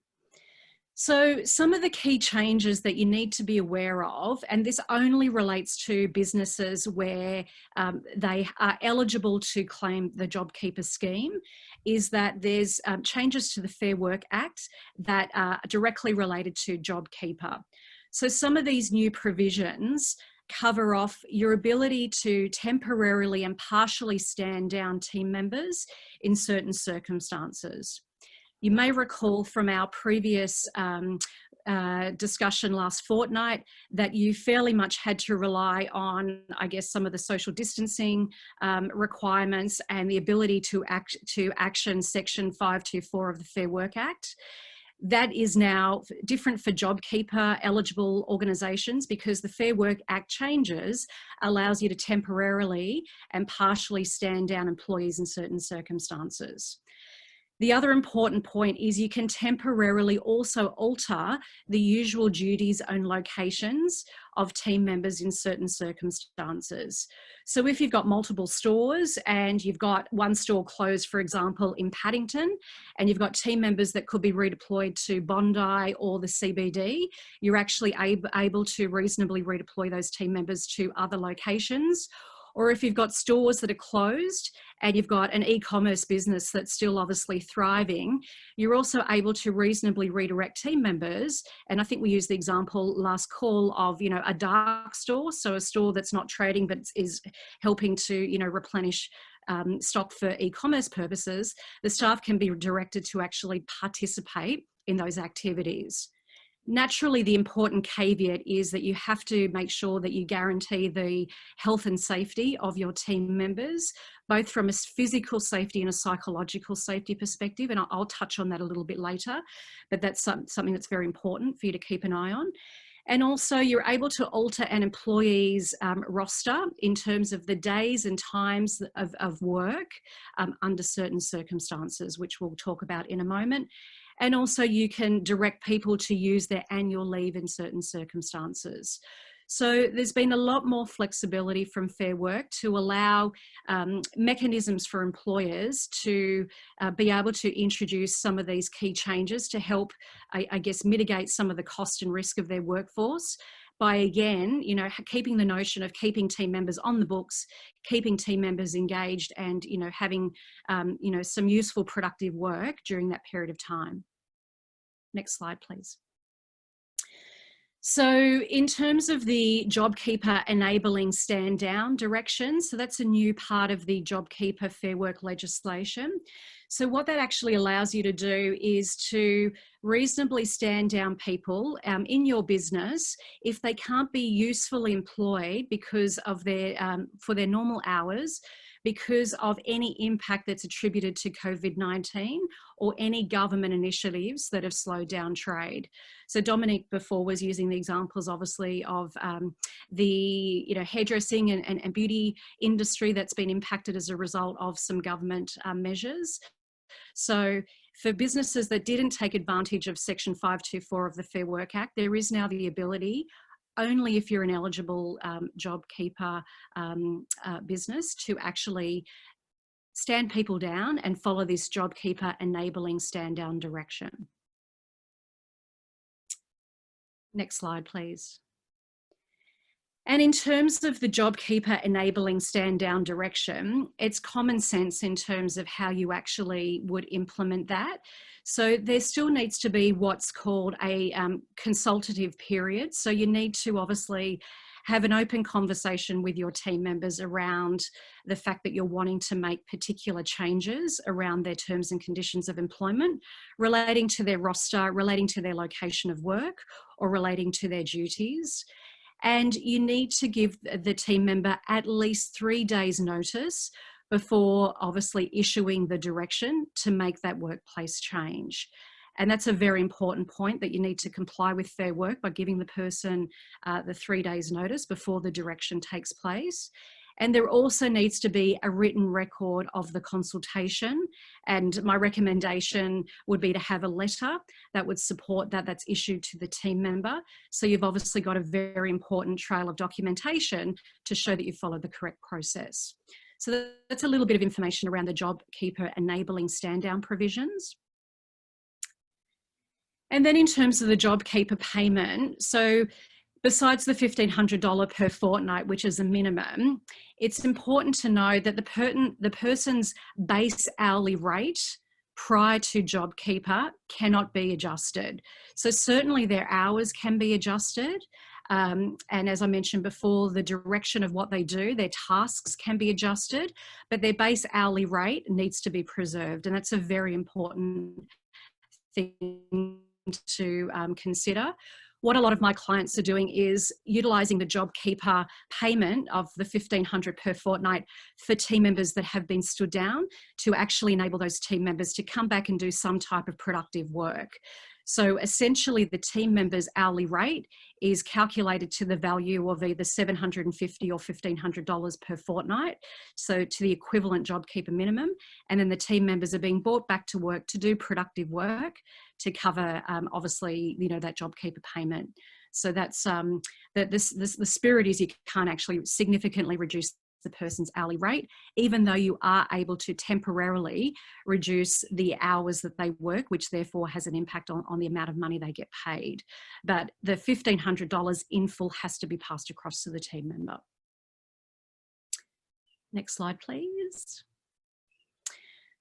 So some of the key changes that you need to be aware of, and this only relates to businesses where they are eligible to claim the JobKeeper scheme, is that there's changes to the Fair Work Act that are directly related to JobKeeper. So some of these new provisions cover off your ability to temporarily and partially stand down team members in certain circumstances. You may recall from our previous discussion last fortnight that you fairly much had to rely on, I guess, some of the social distancing requirements and the ability to action Section 524 of the Fair Work Act. That is now different for JobKeeper eligible organisations because the Fair Work Act changes allows you to temporarily and partially stand down employees in certain circumstances. The other important point is you can temporarily also alter the usual duties and locations of team members in certain circumstances. So if you've got multiple stores and you've got one store closed, for example, in Paddington, and you've got team members that could be redeployed to Bondi or the CBD, you're actually able to reasonably redeploy those team members to other locations. Or if you've got stores that are closed and you've got an e-commerce business that's still obviously thriving, you're also able to reasonably redirect team members. And I think we used the example last call of, you know, a dark store. So a store that's not trading but is helping to, you know, replenish stock for e-commerce purposes. The staff can be directed to actually participate in those activities. Naturally, the important caveat is that you have to make sure that you guarantee the health and safety of your team members, both from a physical safety and a psychological safety perspective. And I'll touch on that a little bit later, but that's something that's very important for you to keep an eye on. And also you're able to alter an employee's roster in terms of the days and times of work under certain circumstances, which we'll talk about in a moment. And also you can direct people to use their annual leave in certain circumstances. So there's been a lot more flexibility from Fair Work to allow mechanisms for employers to be able to introduce some of these key changes to help, I guess, mitigate some of the cost and risk of their workforce by, again, you know, keeping the notion of keeping team members on the books, keeping team members engaged and, you know, having, you know, some useful, productive work during that period of time. Next slide, please. So in terms of the JobKeeper enabling stand down direction, so that's a new part of the JobKeeper Fair Work legislation. So what that actually allows you to do is to reasonably stand down people in your business if they can't be usefully employed because of their for their normal hours, because of any impact that's attributed to COVID-19 or any government initiatives that have slowed down trade. So Dominique before was using the examples obviously of the hairdressing and beauty industry that's been impacted as a result of some government measures. So for businesses that didn't take advantage of Section 524 of the Fair Work Act, there is now the ability, only if you're an eligible JobKeeper business, to actually stand people down and follow this JobKeeper enabling stand down direction. Next slide, please. And in terms of the JobKeeper enabling stand down direction, it's common sense in terms of how you actually would implement that. So there still needs to be what's called a consultative period. So you need to obviously have an open conversation with your team members around the fact that you're wanting to make particular changes around their terms and conditions of employment, relating to their roster, relating to their location of work, or relating to their duties. And you need to give the team member at least 3 days notice before obviously issuing the direction to make that workplace change. And that's a very important point, that you need to comply with Fair Work by giving the person the 3 days notice before the direction takes place. And there also needs to be a written record of the consultation. And my recommendation would be to have a letter that would support that, that's issued to the team member. So you've obviously got a very important trail of documentation to show that you followed the correct process. So that's a little bit of information around the JobKeeper enabling stand down provisions. And then in terms of the JobKeeper payment, so besides the $1,500 per fortnight, which is a minimum, it's important to know that the person's base hourly rate prior to JobKeeper cannot be adjusted. So certainly their hours can be adjusted. And as I mentioned before, the direction of what they do, their tasks can be adjusted, but their base hourly rate needs to be preserved. And that's a very important thing to consider. What a lot of my clients are doing is utilising the JobKeeper payment of the $1,500 per fortnight for team members that have been stood down to actually enable those team members to come back and do some type of productive work. So essentially the team member's hourly rate is calculated to the value of either $750 or $1,500 per fortnight, so to the equivalent JobKeeper minimum, and then the team members are being brought back to work to do productive work to cover obviously that JobKeeper payment. So that's the spirit is you can't actually significantly reduce the person's hourly rate, even though you are able to temporarily reduce the hours that they work, which therefore has an impact on the amount of money they get paid. But the $1,500 in full has to be passed across to the team member. Next slide, please.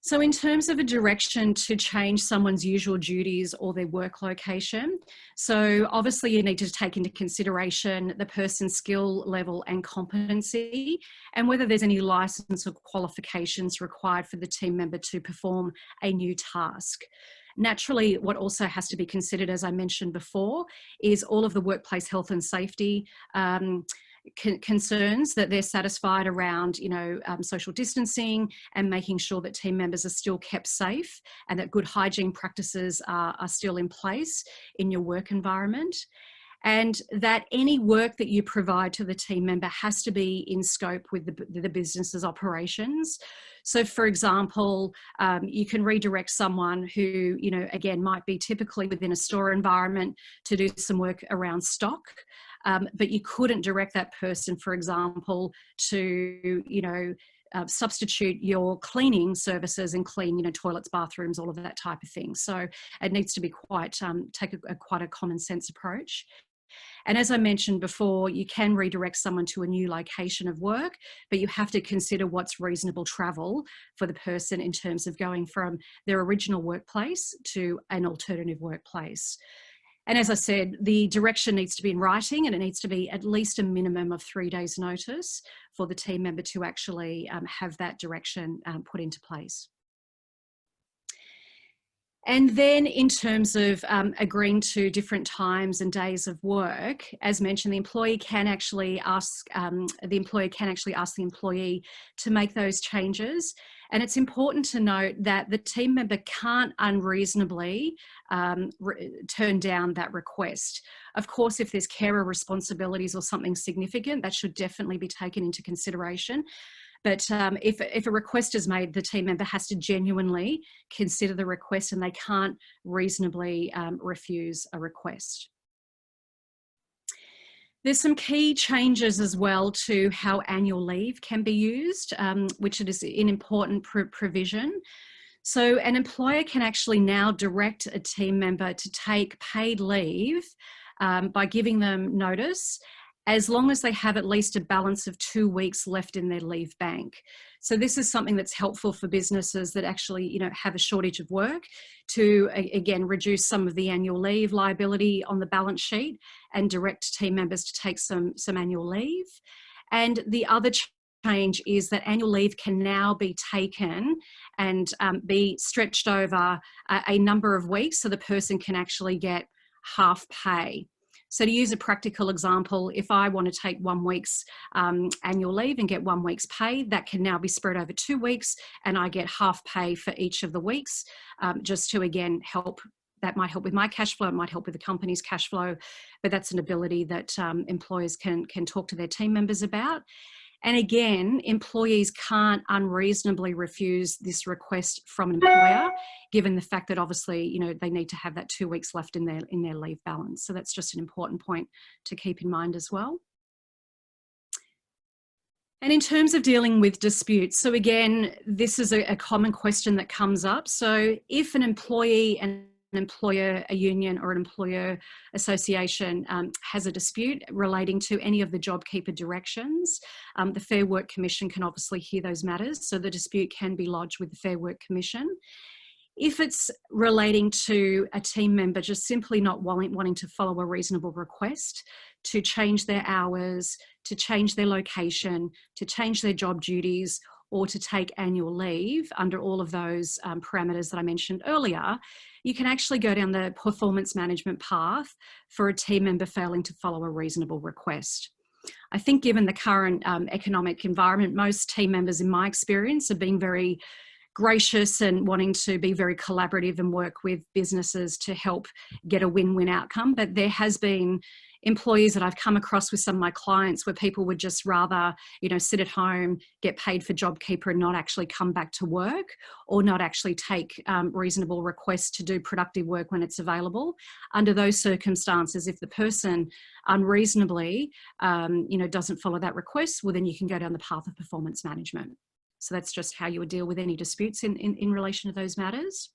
So in terms of a direction to change someone's usual duties or their work location, so obviously you need to take into consideration the person's skill level and competency, and whether there's any license or qualifications required for the team member to perform a new task. Naturally, what also has to be considered, as I mentioned before, is all of the workplace health and safety concerns, that they're satisfied around social distancing and making sure that team members are still kept safe and that good hygiene practices are still in place in your work environment, and that any work that you provide to the team member has to be in scope with the business's operations. So for example, you can redirect someone who again might be typically within a store environment to do some work around stock. But you couldn't direct that person, for example, to, substitute your cleaning services and clean, toilets, bathrooms, all of that type of thing. So it needs to be quite, take quite a common sense approach. And as I mentioned before, you can redirect someone to a new location of work, but you have to consider what's reasonable travel for the person in terms of going from their original workplace to an alternative workplace. And as I said, the direction needs to be in writing, and it needs to be at least a minimum of 3 days notice for the team member to actually have that direction put into place. And then in terms of agreeing to different times and days of work, as mentioned, the employee can actually ask, the employer can actually ask the employee to make those changes. And it's important to note that the team member can't unreasonably turn down that request. Of course, if there's carer responsibilities or something significant, that should definitely be taken into consideration. But if a request is made, the team member has to genuinely consider the request, and they can't reasonably refuse a request. There's some key changes as well to how annual leave can be used, which is an important provision. So an employer can actually now direct a team member to take paid leave by giving them notice, as long as they have at least a balance of 2 weeks left in their leave bank. So this is something that's helpful for businesses that actually, have a shortage of work, to again reduce some of the annual leave liability on the balance sheet and direct team members to take some annual leave. And the other change is that annual leave can now be taken and be stretched over a number of weeks, so the person can actually get half pay. So to use a practical example, if I want to take 1 week's annual leave and get 1 week's pay, that can now be spread over 2 weeks, and I get half pay for each of the weeks, just to again help. That might help with my cash flow, it might help with the company's cash flow, but that's an ability that employers can talk to their team members about. And again, employees can't unreasonably refuse this request from an employer, given the fact that obviously, they need to have that 2 weeks left in their leave balance. So that's just an important point to keep in mind as well. And in terms of dealing with disputes, so again, this is a common question that comes up. So if an employee and an employer, a union or an employer association has a dispute relating to any of the JobKeeper directions, the Fair Work Commission can obviously hear those matters. So the dispute can be lodged with the Fair Work Commission. If it's relating to a team member just simply not wanting to follow a reasonable request to change their hours, to change their location, to change their job duties, or to take annual leave under all of those parameters that I mentioned earlier, you can actually go down the performance management path for a team member failing to follow a reasonable request. I think given the current economic environment, most team members, in my experience, are being very gracious and wanting to be very collaborative and work with businesses to help get a win-win outcome. But there has been employees that I've come across with some of my clients where people would just rather, sit at home, get paid for JobKeeper and not actually come back to work, or not actually take reasonable requests to do productive work when it's available. Under those circumstances, if the person unreasonably, doesn't follow that request, well, then you can go down the path of performance management. So that's just how you would deal with any disputes in relation to those matters.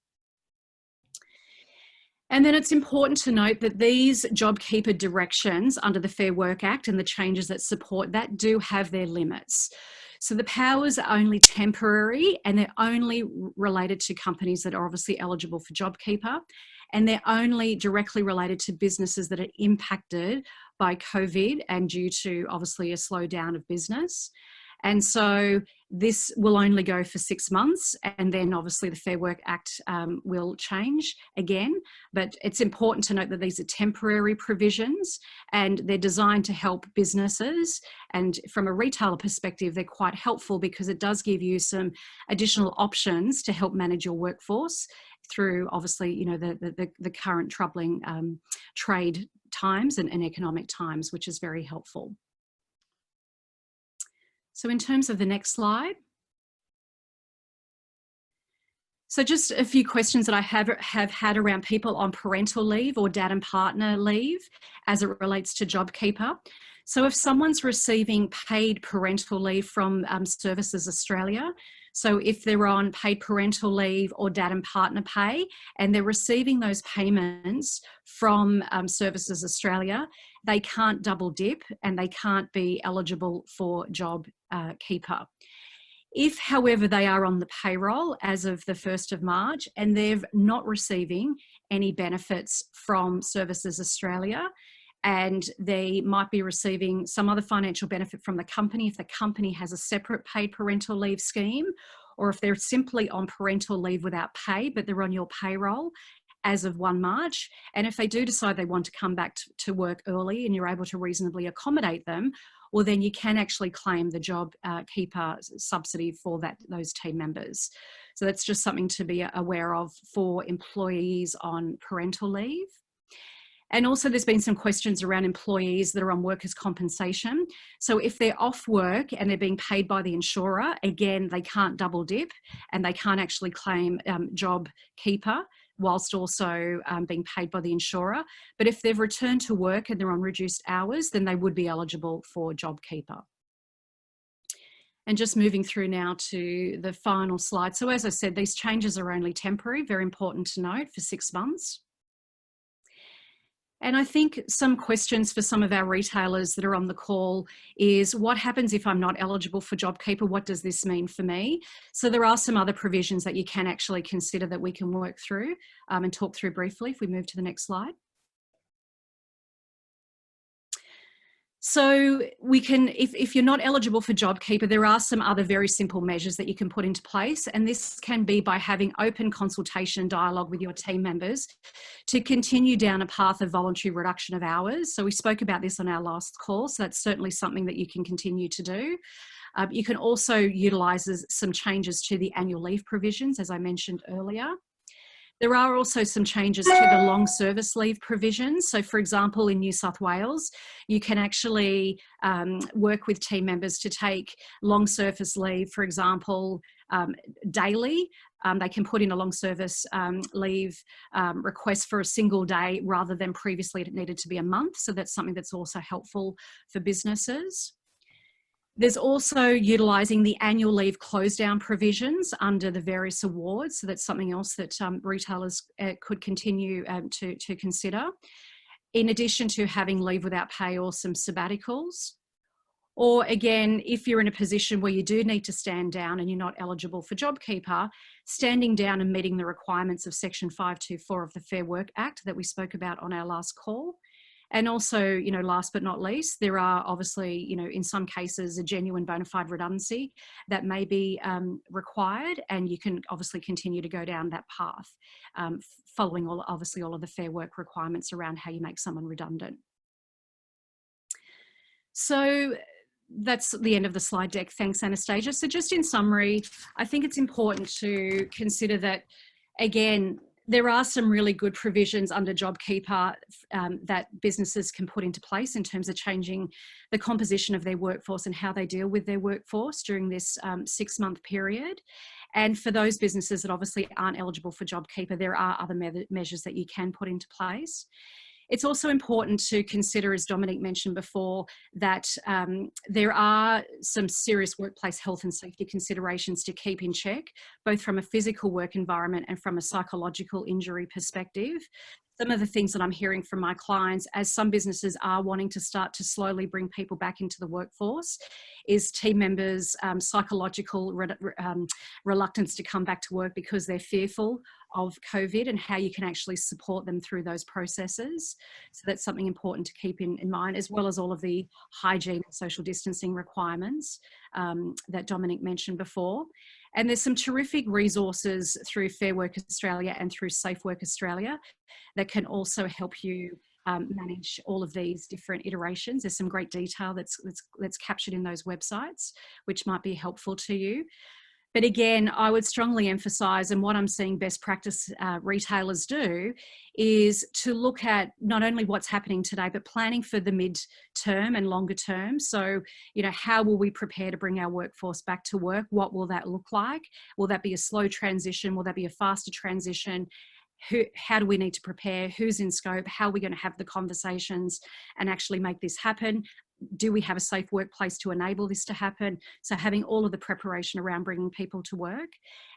And then it's important to note that these JobKeeper directions under the Fair Work Act and the changes that support that do have their limits. So the powers are only temporary, and they're only related to companies that are obviously eligible for JobKeeper, and they're only directly related to businesses that are impacted by COVID and due to obviously a slowdown of business. And so this will only go for 6 months, and then obviously the Fair Work Act will change again. But it's important to note that these are temporary provisions, and they're designed to help businesses. And from a retailer perspective, they're quite helpful because it does give you some additional options to help manage your workforce through obviously, the current troubling trade times and economic times, which is very helpful. So in terms of the next slide. So just a few questions that I have had around people on parental leave or dad and partner leave as it relates to JobKeeper. So if someone's receiving paid parental leave from Services Australia, so if they're on paid parental leave or dad and partner pay, and they're receiving those payments from Services Australia, they can't double dip and they can't be eligible for JobKeeper. If, however, they are on the payroll as of the 1st of March and they're not receiving any benefits from Services Australia, and they might be receiving some other financial benefit from the company if the company has a separate paid parental leave scheme, or if they're simply on parental leave without pay, but they're on your payroll as of 1 March. And if they do decide they want to come back to work early and you're able to reasonably accommodate them, well, then you can actually claim the job keeper subsidy for those team members. So that's just something to be aware of for employees on parental leave. And also there's been some questions around employees that are on workers' compensation. So if they're off work and they're being paid by the insurer, again, they can't double dip and they can't actually claim job keeper whilst also being paid by the insurer. But if they've returned to work and they're on reduced hours, then they would be eligible for JobKeeper. And just moving through now to the final slide. So as I said, these changes are only temporary, very important to note, for 6 months. And I think some questions for some of our retailers that are on the call is, what happens if I'm not eligible for JobKeeper? What does this mean for me? So there are some other provisions that you can actually consider that we can work through and talk through briefly if we move to the next slide. So we can, if you're not eligible for JobKeeper, there are some other very simple measures that you can put into place. And this can be by having open consultation and dialogue with your team members to continue down a path of voluntary reduction of hours. So we spoke about this on our last call. So that's certainly something that you can continue to do. You can also utilise some changes to the annual leave provisions, as I mentioned earlier. There are also some changes to the long service leave provisions. So for example, in New South Wales, you can actually work with team members to take long service leave, for example, daily. They can put in a long service leave request for a single day rather than previously it needed to be a month. So that's something that's also helpful for businesses. There's also utilising the annual leave close down provisions under the various awards. So that's something else that retailers could continue to consider, in addition to having leave without pay or some sabbaticals. Or again, if you're in a position where you do need to stand down and you're not eligible for JobKeeper, standing down and meeting the requirements of Section 524 of the Fair Work Act that we spoke about on our last call. And also, you know, last but not least, there are obviously, you know, in some cases, a genuine bona fide redundancy that may be required, and you can obviously continue to go down that path, following all of the Fair Work requirements around how you make someone redundant. So that's the end of the slide deck. Thanks, Anastasia. So just in summary, I think it's important to consider that, again, there are some really good provisions under JobKeeper that businesses can put into place in terms of changing the composition of their workforce and how they deal with their workforce during this 6-month period. And for those businesses that obviously aren't eligible for JobKeeper, there are other measures that you can put into place. It's also important to consider, as Dominique mentioned before, that there are some serious workplace health and safety considerations to keep in check, both from a physical work environment and from a psychological injury perspective. Some of the things that I'm hearing from my clients, as some businesses are wanting to start to slowly bring people back into the workforce, is team members' psychological reluctance to come back to work because they're fearful of COVID, and how you can actually support them through those processes. So that's something important to keep in mind, as well as all of the hygiene and social distancing requirements that Dominique mentioned before. And there's some terrific resources through Fair Work Australia and through Safe Work Australia that can also help you manage all of these different iterations. There's some great detail that's captured in those websites, which might be helpful to you. But again, I would strongly emphasise, and what I'm seeing best practice retailers do, is to look at not only what's happening today, but planning for the mid-term and longer term. So, you know, how will we prepare to bring our workforce back to work? What will that look like? Will that be a slow transition? Will that be a faster transition? How do we need to prepare? Who's in scope? How are we going to have the conversations and actually make this happen? do we have a safe workplace to enable this to happen? So having all of the preparation around bringing people to work,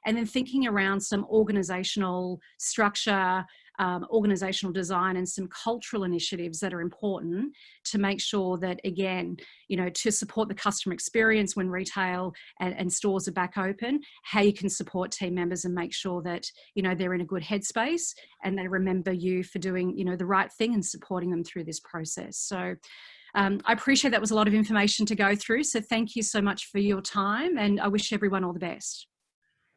and then thinking around some organisational structure, organisational design, and some cultural initiatives that are important to make sure that, again, you know, to support the customer experience when retail and stores are back open, how you can support team members and make sure that, you know, they're in a good headspace and they remember you for doing, you know, the right thing and supporting them through this process. So I appreciate that was a lot of information to go through. So thank you so much for your time, and I wish everyone all the best.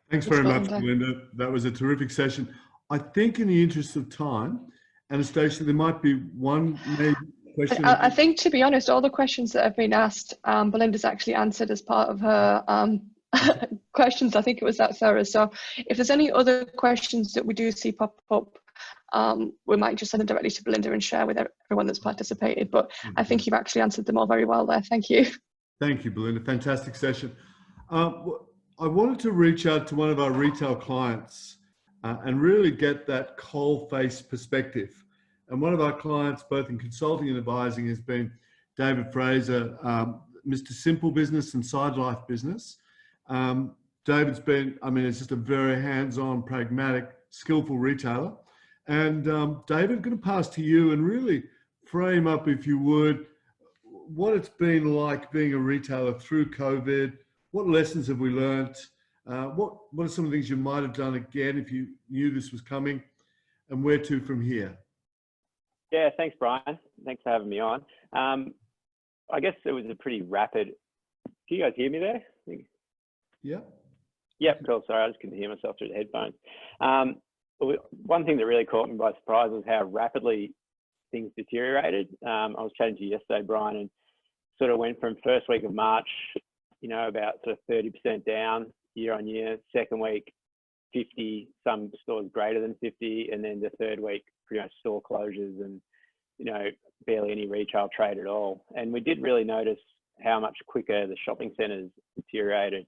Thanks very much, Belinda. That was a terrific session. I think in the interest of time, Anastasia, there might be one maybe question. I think, to be honest, all the questions that have been asked, Belinda's actually answered as part of her questions. I think it was that, Sarah. So if there's any other questions that we do see pop up, we might just send them directly to Belinda and share with everyone that's participated. But I think you've actually answered them all very well there. Thank you. Thank you, Belinda. Fantastic session. I wanted to reach out to one of our retail clients and really get that coalface perspective. And one of our clients, both in consulting and advising, has been David Fraser, Mr. Simple Business and Side Life Business. David's been, I mean, it's just a very hands-on, pragmatic, skillful retailer. And David, I'm going to pass to you and really frame up, if you would, what it's been like being a retailer through COVID. What lessons have we learned? What are some of the things you might have done again if you knew this was coming, and where to from here? Yeah, thanks, Brian. Thanks for having me on. I guess it was a pretty rapid. Can you guys hear me there? Yeah. Yep, cool. Sorry, I just couldn't hear myself through the headphones. One thing that really caught me by surprise was how rapidly things deteriorated. I was chatting to you yesterday, Brian, and sort of went from first week of March, you know, about sort of 30% down year on year. Second week, 50, some stores greater than 50, and then the third week, pretty much store closures and, you know, barely any retail trade at all. And we did really notice how much quicker the shopping centres deteriorated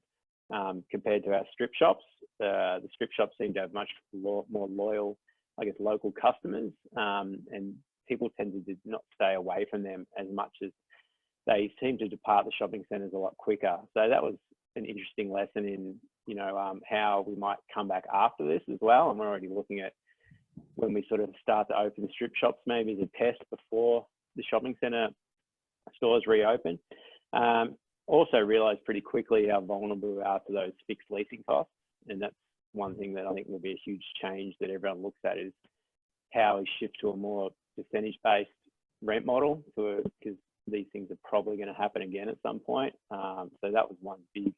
compared to our strip shops. The strip shops seem to have much more loyal, I guess, local customers, and people tended to not stay away from them as much as they seem to depart the shopping centres a lot quicker. So that was an interesting lesson in, you know, how we might come back after this as well. And we're already looking at when we sort of start to open strip shops, maybe as a test before the shopping centre stores reopen. Also realised pretty quickly how vulnerable we are to those fixed leasing costs. And that's one thing that I think will be a huge change that everyone looks at, is how we shift to a more percentage-based rent model, because these things are probably going to happen again at some point. So that was one big,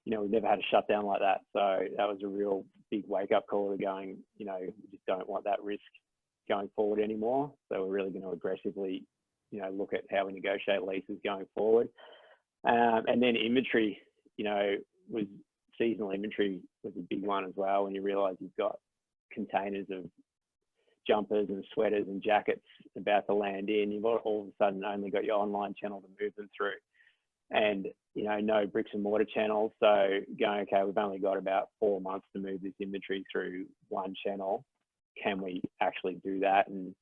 you know, we've never had a shutdown like that. So that was a real big wake-up call to going, you know, we just don't want that risk going forward anymore. So we're really going to aggressively, you know, look at how we negotiate leases going forward. And then inventory, you know, seasonal inventory was a big one as well. When you realise you've got containers of jumpers and sweaters and jackets about to land in, you've all of a sudden only got your online channel to move them through, and, you know, no bricks and mortar channels. So going, okay, we've only got about 4 months to move this inventory through one channel. Can we actually do that? And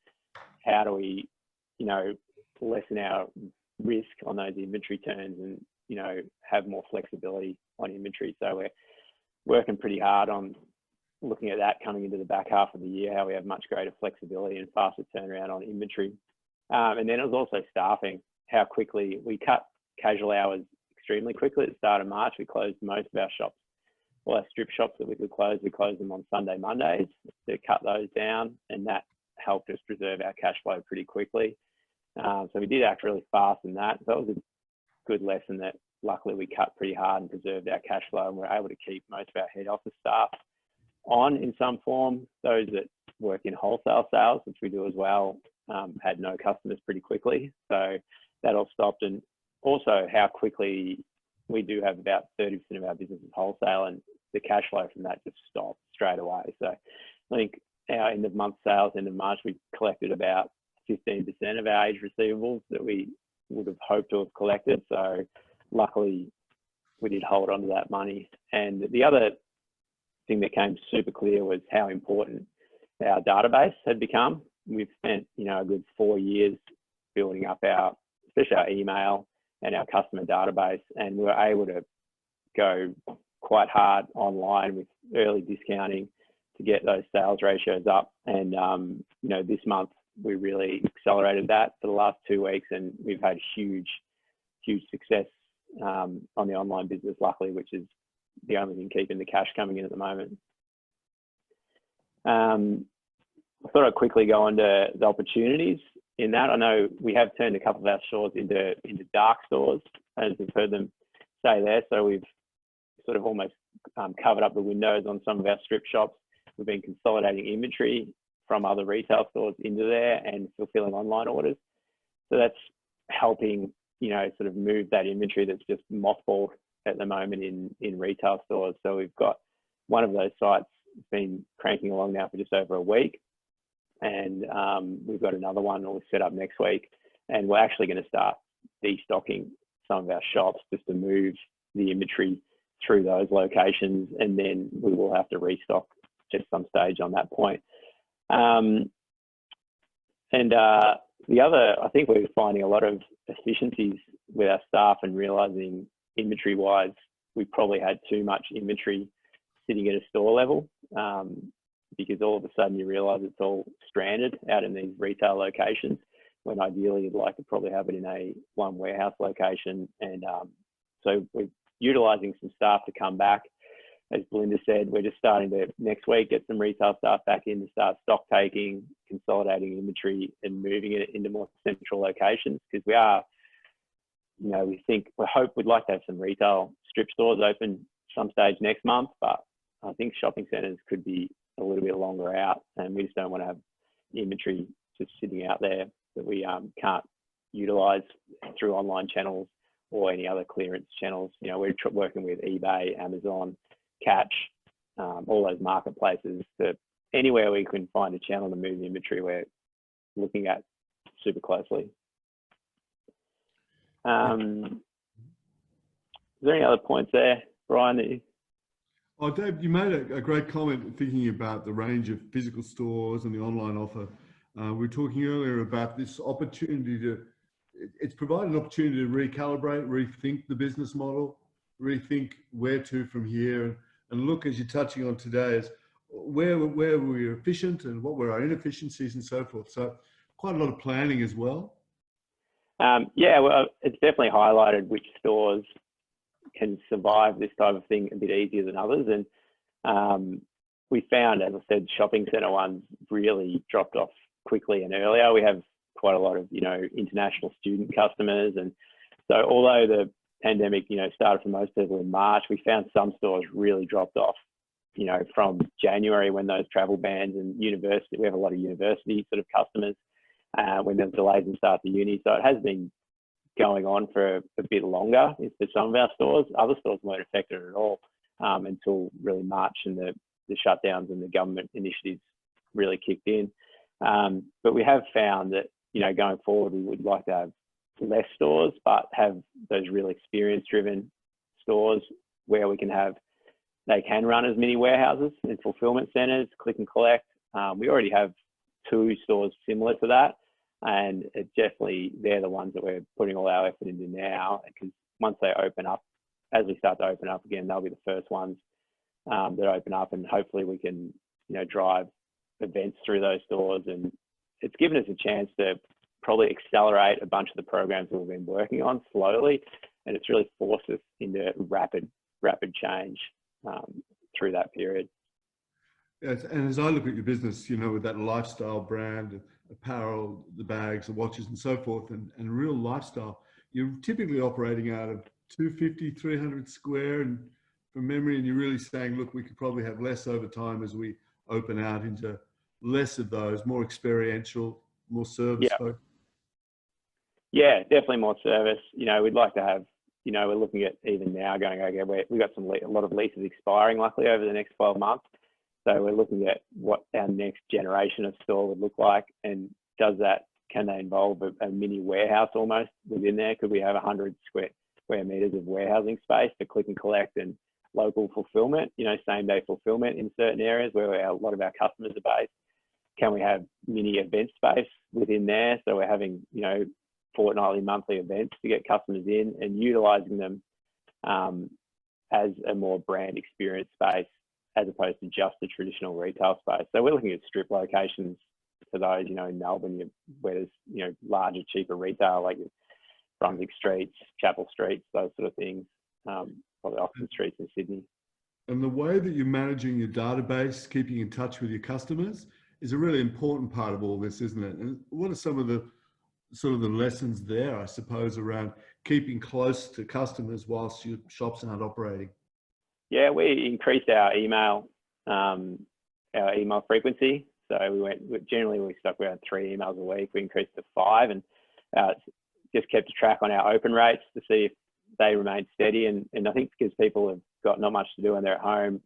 how do we, you know, lessen our risk on those inventory turns and, you know, have more flexibility on inventory? So we're working pretty hard on looking at that coming into the back half of the year, how we have much greater flexibility and faster turnaround on inventory. And then it was also staffing, how quickly we cut casual hours extremely quickly. At the start of March, we closed most of our shops. All our strip shops that we could close, we closed them on Sunday, Mondays to cut those down, and that helped us preserve our cash flow pretty quickly. So we did act really fast in that. So that was a good lesson that luckily we cut pretty hard and preserved our cash flow, and we're able to keep most of our head office staff on in some form. Those that work in wholesale sales, which we do as well, had no customers pretty quickly. So that all stopped. And also how quickly we do have about 30% of our business is wholesale, and the cash flow from that just stopped straight away. So I think our end of month sales, end of March, we collected about 15% of our age receivables that we would have hoped to have collected. So luckily we did hold on to that money. And the other thing that came super clear was how important our database had become. We've spent, you know, a good 4 years building up our especially our email and our customer database. And we were able to go quite hard online with early discounting to get those sales ratios up. And, you know, this month we really accelerated that for the last 2 weeks, and we've had huge success on the online business, luckily, which is the only thing keeping the cash coming in at the moment. I thought I'd quickly go on to the opportunities in that. I know we have turned a couple of our stores into dark stores, as we've heard them say there. So we've sort of almost covered up the windows on some of our strip shops. We've been consolidating inventory from other retail stores into there and fulfilling online orders. So that's helping, you know, sort of move that inventory that's just mothballed at the moment in retail stores. So we've got one of those sites been cranking along now for just over a week. And we've got another one that we'll set up next week. And we're actually going to start destocking some of our shops just to move the inventory through those locations. And then we will have to restock at some stage on that point. The other, I think we're finding a lot of efficiencies with our staff and realizing inventory wise, we probably had too much inventory sitting at a store level. Because all of a sudden you realize it's all stranded out in these retail locations, when ideally you'd like to probably have it in a one warehouse location. And so we're utilizing some staff to come back. As Belinda said, we're just starting to next week get some retail staff back in to start stock taking, consolidating inventory and moving it into more central locations, because we are, you know, we'd like to have some retail strip stores open some stage next month, but I think shopping centres could be a little bit longer out, and we just don't want to have inventory just sitting out there that we can't utilize through online channels or any other clearance channels. You know, we're working with eBay, Amazon, Catch, all those marketplaces. To anywhere we can find a channel to move the inventory, we're looking at super closely. Is there any other points there, Brian, that you... Oh, Dave, you made a great comment thinking about the range of physical stores and the online offer. We were talking earlier about this opportunity it's provided an opportunity to recalibrate, rethink the business model, rethink where to from here, and look, as you're touching on today, as where we're efficient and what were our inefficiencies and so forth. So quite a lot of planning as well. Yeah, well, it's definitely highlighted which stores can survive this type of thing a bit easier than others. And we found, as I said, shopping centre ones really dropped off quickly and earlier. We have quite a lot of, you know, international student customers. And so although the pandemic, you know, started for most people in March, we found some stores really dropped off, you know, from January, when those travel bans and university, we have a lot of university sort of customers, when there's delays in start to uni. So it has been going on for a bit longer for some of our stores. Other stores weren't affected at all until really March, and the shutdowns and the government initiatives really kicked in. But we have found that, you know, going forward, we would like to have less stores, but have those real experience-driven stores where we can have, they can run as mini warehouses and fulfillment centres, click and collect. We already have 2 stores similar to that. And it definitely, they're the ones that we're putting all our effort into now, because once they open up, as we start to open up again, they'll be the first ones that open up, and hopefully we can, you know, drive events through those stores. And it's given us a chance to probably accelerate a bunch of the programs that we've been working on slowly, and it's really forced us into rapid change through that period. Yes, and as I look at your business, you know, with that lifestyle brand, apparel, the bags, the watches and so forth, and real lifestyle, you're typically operating out of 250, 300 square, and from memory, and you're really saying, look, we could probably have less over time as we open out into less of those, more experiential, more service focused. Yeah, definitely more service. You know, we'd like to have, you know, we're looking at even now going, okay, we've got a lot of leases expiring luckily over the next 12 months. So we're looking at what our next generation of store would look like, and can they involve a mini warehouse almost within there? Could we have 100 square meters of warehousing space for click and collect and local fulfillment, you know, same day fulfillment in certain areas where a lot of our customers are based? Can we have mini event space within there? So we're having, you know, fortnightly, monthly events to get customers in and utilising them as a more brand experience space as opposed to just the traditional retail space. So we're looking at strip locations for those, you know, in Melbourne, where there's, you know, larger, cheaper retail like Brunswick Streets, Chapel Streets, those sort of things, probably Oxford Streets in Sydney. And the way that you're managing your database, keeping in touch with your customers, is a really important part of all this, isn't it? And what are some of the sort of the lessons there, I suppose, around keeping close to customers whilst your shops aren't operating? Yeah, we increased our email frequency. So generally we stuck around 3 emails a week. We increased to 5, and just kept a track on our open rates to see if they remained steady. And I think because people have got not much to do when they're at home,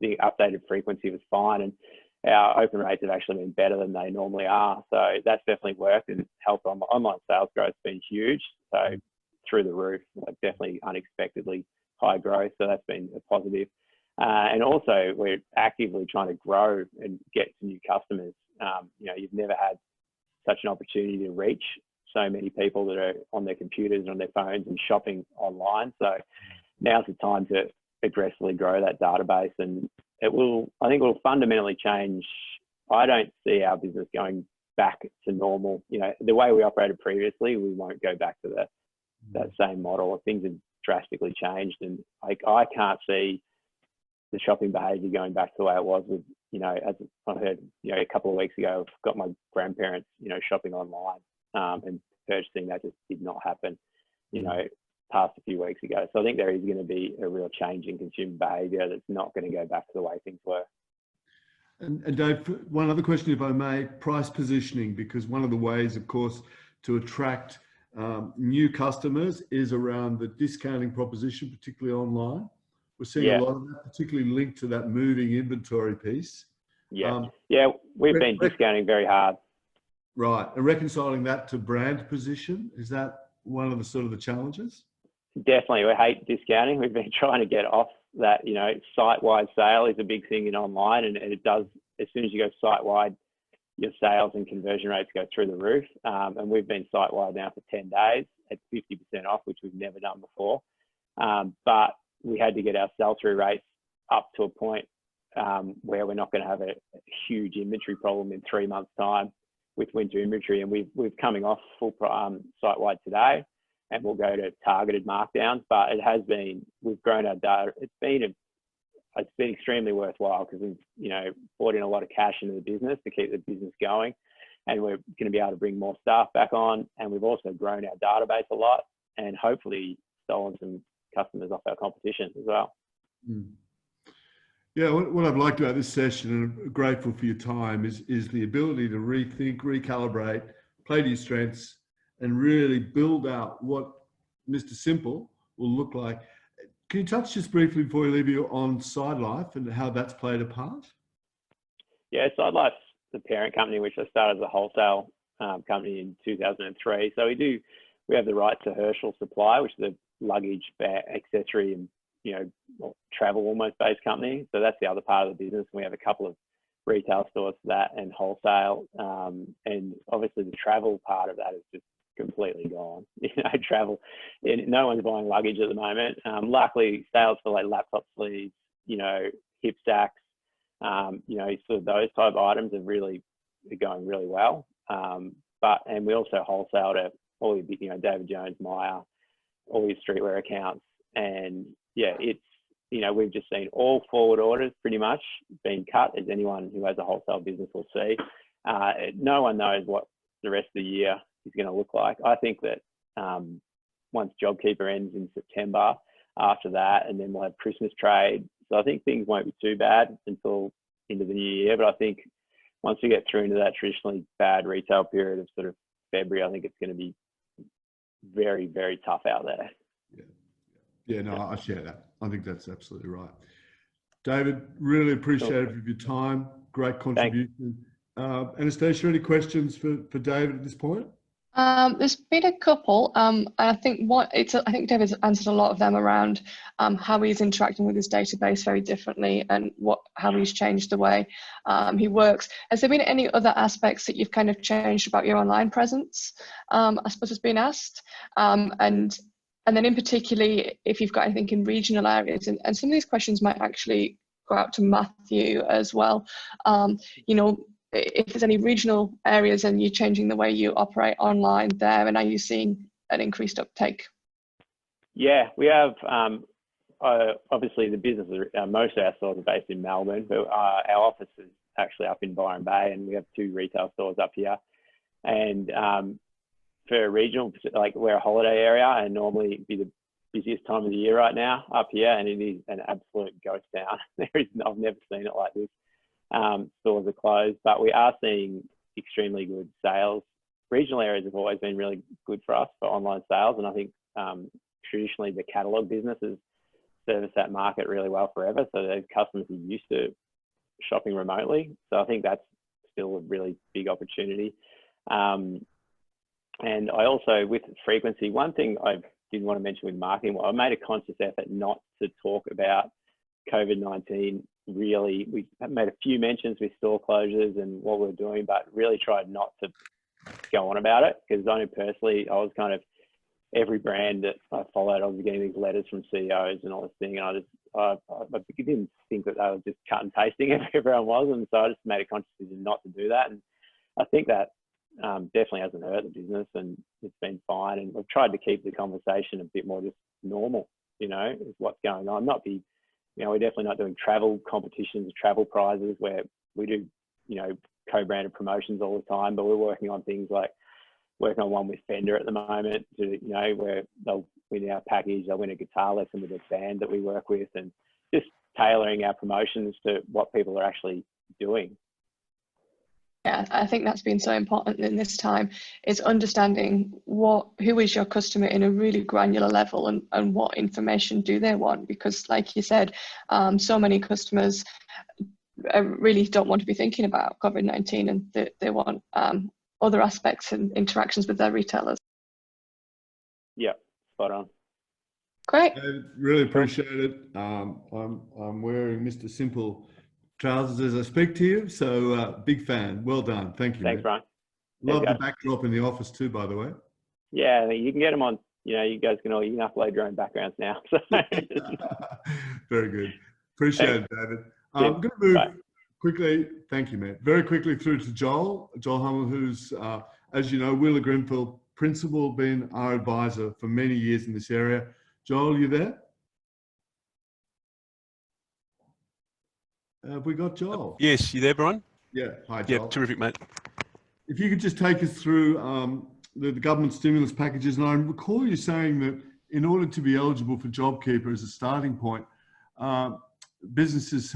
the updated frequency was fine, and our open rates have actually been better than they normally are. So that's definitely worked and helped. Online sales growth has been huge, so through the roof, like definitely unexpectedly high growth. So that's been a positive. And also we're actively trying to grow and get to new customers. You know, you've never had such an opportunity to reach so many people that are on their computers and on their phones and shopping online. So now's the time to aggressively grow that database, and I think it will fundamentally change. I don't see our business going back to normal. You know, the way we operated previously, we won't go back to that same model. Things have drastically changed, and I can't see the shopping behaviour going back to the way it was with, you know, as I heard, you know, a couple of weeks ago, I've got my grandparents, you know, shopping online and purchasing. That just did not happen, you know, past a few weeks ago. So I think there is going to be a real change in consumer behaviour that's not going to go back to the way things were. And Dave, one other question, if I may, price positioning, because one of the ways, of course, to attract new customers is around the discounting proposition, particularly online. We're seeing a lot of that, particularly linked to that moving inventory piece. Yeah, we've been discounting very hard. Right, and reconciling that to brand position, is that one of the sort of the challenges? Definitely, we hate discounting. We've been trying to get off that. You know, site-wide sale is a big thing in online, and it does, as soon as you go site-wide, your sales and conversion rates go through the roof. And we've been site-wide now for 10 days at 50% off, which we've never done before. But we had to get our sell-through rates up to a point where we're not going to have a huge inventory problem in 3 months' time with winter inventory. And we've coming off full site-wide today, and we'll go to targeted markdowns. But it has been, we've grown our data. It's been extremely worthwhile because we've, you know, brought in a lot of cash into the business to keep the business going, and we're going to be able to bring more staff back on. And we've also grown our database a lot, and hopefully stolen some customers off our competition as well. Yeah, what I've liked about this session, and I'm grateful for your time, is the ability to rethink, recalibrate, play to your strengths, and really build out what Mr. Simple will look like. Can you touch just briefly before we leave you on SideLife and how that's played a part? Yeah, SideLife's the parent company, which I started as a wholesale company in 2003. So we have the right to Herschel Supply, which is a luggage, bag, accessory, and, you know, travel almost based company. So that's the other part of the business. We have a couple of retail stores for that and wholesale. And obviously the travel part of that is just completely gone. You know, travel, no one's buying luggage at the moment. Luckily, sales for like laptop sleeves, you know, hip sacks, you know, sort of those type of items are going really well. And we also wholesale to all your big, you know, David Jones, Myer, all your streetwear accounts. And yeah, it's, you know, we've just seen all forward orders pretty much being cut, as anyone who has a wholesale business will see. No one knows what the rest of the year is going to look like. I think that once JobKeeper ends in September, after that, and then we'll have Christmas trade. So I think things won't be too bad until into the new year. But I think once we get through into that traditionally bad retail period of sort of February, I think it's going to be very, very tough out there. Yeah, no, I share that. I think that's absolutely right. David, really appreciate your time. Great contribution. Anastasia, any questions for David at this point? There's been a couple. I think I think David's answered a lot of them around how he's interacting with his database very differently and how he's changed the way he works. Has there been any other aspects that you've kind of changed about your online presence? I suppose has been asked, and then in particularly if you've got anything in regional areas, and some of these questions might actually go out to Matthew as well. You know, if there's any regional areas and you're changing the way you operate online there, and are you seeing an increased uptake? Yeah, we have, obviously the business, most of our stores are based in Melbourne, but our office is actually up in Byron Bay, and we have 2 retail stores up here. And for regional, like we're a holiday area, and normally it'd be the busiest time of the year right now up here, and it is an absolute ghost town. I've never seen it like this. Stores are closed, but we are seeing extremely good sales. Regional areas have always been really good for us for online sales, and I think traditionally the catalogue business has serviced that market really well forever. So those customers are used to shopping remotely. So I think that's still a really big opportunity. And I also, with frequency, one thing I didn't want to mention with marketing, well, I made a conscious effort not to talk about COVID-19 really. We made a few mentions with store closures and what we're doing, but really tried not to go on about it, because I know personally, I was kind of, every brand that I followed, I was getting these letters from CEOs and all this thing, and I didn't think that they were just cut and pasting everyone was, and so I just made a conscious decision not to do that. And I think that definitely hasn't hurt the business, and it's been fine. And we've tried to keep the conversation a bit more just normal, you know, is what's going on. You know, we're definitely not doing travel competitions, travel prizes where we do, you know, co-branded promotions all the time, but we're working on things like working on one with Fender at the moment to, you know, where they'll win our package, they'll win a guitar lesson with a band that we work with, and just tailoring our promotions to what people are actually doing. Yeah, I think that's been so important in this time, is understanding who is your customer in a really granular level, and what information do they want, because like you said, so many customers really don't want to be thinking about COVID-19, and they want other aspects and interactions with their retailers. Yeah, spot on. Great. I really appreciate it. I'm wearing Mr. Simple trousers as I speak to you, so big fan. Well done. Thank you. Thanks, Brian. Love the backdrop in the office too, by the way. Yeah, you can get them on, you know, you guys can upload your own backgrounds now. So. Very good. Appreciate it, David. I'm going to move quickly, thank you, mate, very quickly through to Joel Humel, who's, as you know, Wheeler Grenfell principal, been our advisor for many years in this area. Joel, you there? Have we got Joel? Yes, you there, Brian? Yeah, hi, Joel. Yeah, terrific, mate. If you could just take us through the government stimulus packages, and I recall you saying that in order to be eligible for JobKeeper as a starting point, businesses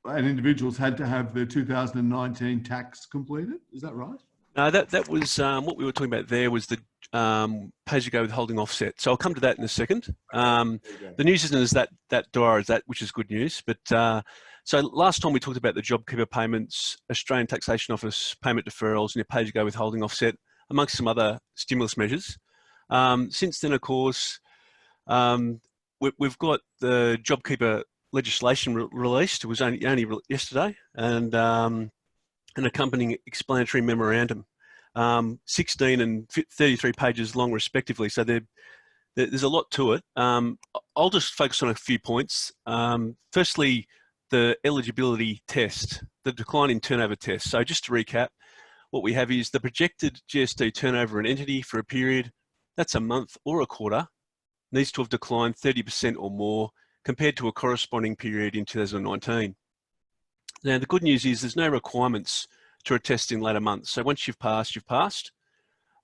and individuals had to have their 2019 tax completed. Is that right? No, that was what we were talking about there was the pay-as-you-go withholding offset. So I'll come to that in a second. The news isn't as that dire as that, which is good news. But so last time we talked about the JobKeeper payments, Australian Taxation Office payment deferrals, and your pay-as-you-go withholding offset, amongst some other stimulus measures. Since then, of course, we've got the JobKeeper legislation released. It was only yesterday, and an accompanying explanatory memorandum, 16 and 33 pages long respectively. So there's a lot to it. I'll just focus on a few points. Firstly, the eligibility test, the decline in turnover test. So just to recap, what we have is the projected GST turnover in entity for a period, that's a month or a quarter, needs to have declined 30% or more compared to a corresponding period in 2019. Now, the good news is there's no requirements to attest in later months. So once you've passed, you've passed.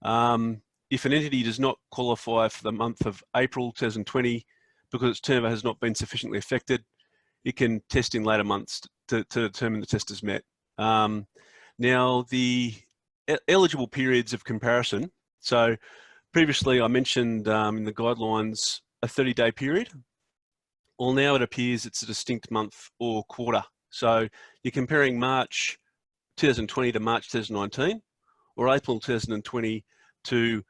If an entity does not qualify for the month of April 2020 because its turnover has not been sufficiently affected, it can test in later months to determine the test is met. Now, the eligible periods of comparison. So previously I mentioned in the guidelines a 30-day period. Well, now it appears it's a distinct month or quarter. So you're comparing March 2020 to March 2019, or April 2020 to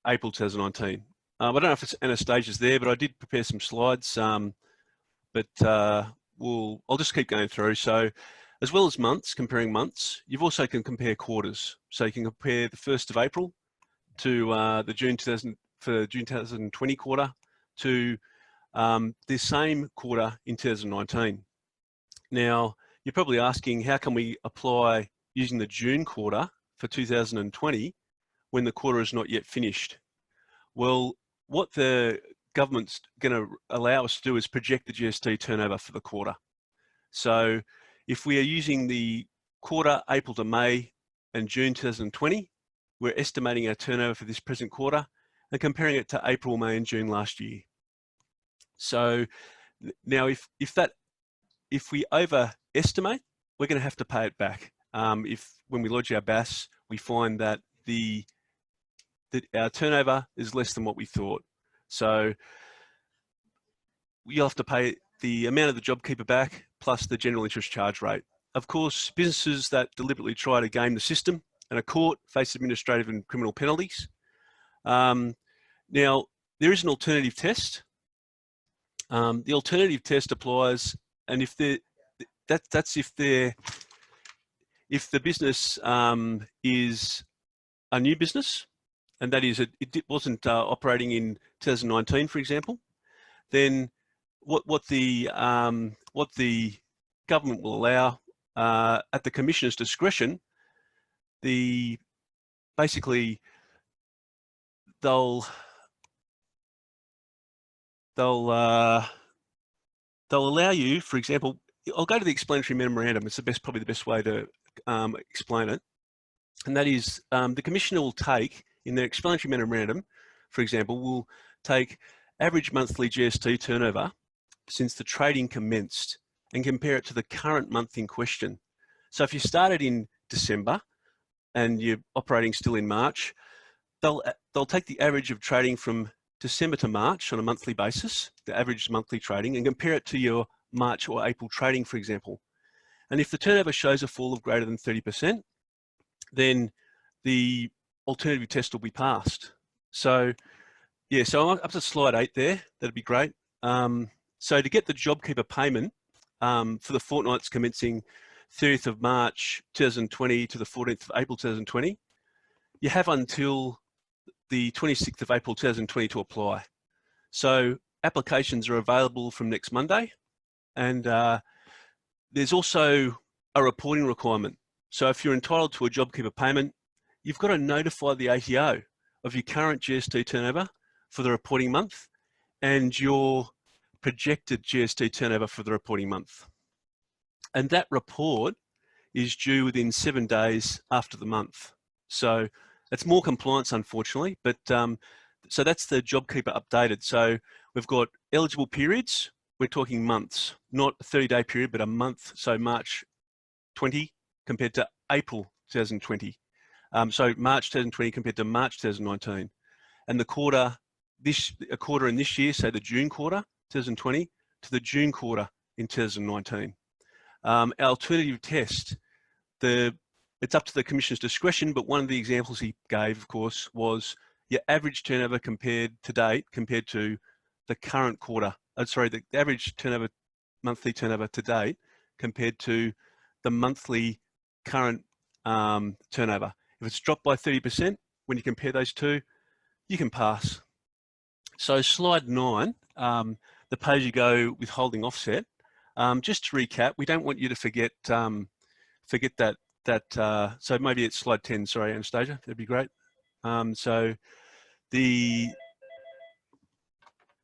April 2019. I don't know if it's Anastasia's there, but I did prepare some slides, but I'll just keep going through. So as well as months, comparing months, you've also can compare quarters. So you can compare the 1st of April to the June 2020 quarter to the same quarter in 2019. Now, you're probably asking, how can we apply using the June quarter for 2020 when the quarter is not yet finished? Well, what the government's going to allow us to do is project the GST turnover for the quarter. So if we are using the quarter April to May and June 2020, we're estimating our turnover for this present quarter and comparing it to April, May and June last year. So now if we overestimate, we're going to have to pay it back. If when we lodge our BAS, we find that our turnover is less than what we thought. So you'll have to pay the amount of the JobKeeper back plus the general interest charge rate. Of course, businesses that deliberately try to game the system and are caught face administrative and criminal penalties. Now, there is an alternative test. The alternative test applies, and if the business is a new business, and that is it wasn't operating in 2019, for example, then what the government will allow at the Commissioner's discretion, basically they'll allow you, for example, I'll go to the explanatory memorandum. It's probably the best way to explain it. And that is the Commissioner will take, in their explanatory memorandum, for example, will take average monthly GST turnover since the trading commenced and compare it to the current month in question. So if you started in December and you're operating still in March, they'll take the average of trading from December to March on a monthly basis, the average monthly trading, and compare it to your March or April trading, for example. And if the turnover shows a fall of greater than 30%, then the alternative test will be passed. So, yeah, so I'm up to slide 8 there. That'd be great. So to get the JobKeeper payment for the fortnights commencing 30th of March 2020 to the 14th of April 2020, you have until the 26th of April 2020 to apply. So applications are available from next Monday, and there's also a reporting requirement. So if you're entitled to a JobKeeper payment, you've got to notify the ATO of your current GST turnover for the reporting month and your projected GST turnover for the reporting month. And that report is due within 7 days after the month. So it's more compliance, unfortunately, but so that's the JobKeeper updated. So we've got eligible periods. We're talking months, not a 30-day period, but a month. So March 20 compared to April 2020. So March 2020 compared to March 2019. And the quarter, a quarter in this year, so the June quarter 2020 to the June quarter in 2019. Our alternative test, it's up to the Commissioner's discretion, but one of the examples he gave, of course, was your average turnover compared to date compared to the current quarter. The average turnover, monthly turnover to date compared to the monthly current turnover. If it's dropped by 30%, when you compare those two, you can pass. So slide 9, the pay-as-you-go withholding offset. Just to recap, we don't want you to forget that. So maybe it's slide 10. Sorry, Anastasia, that'd be great. So the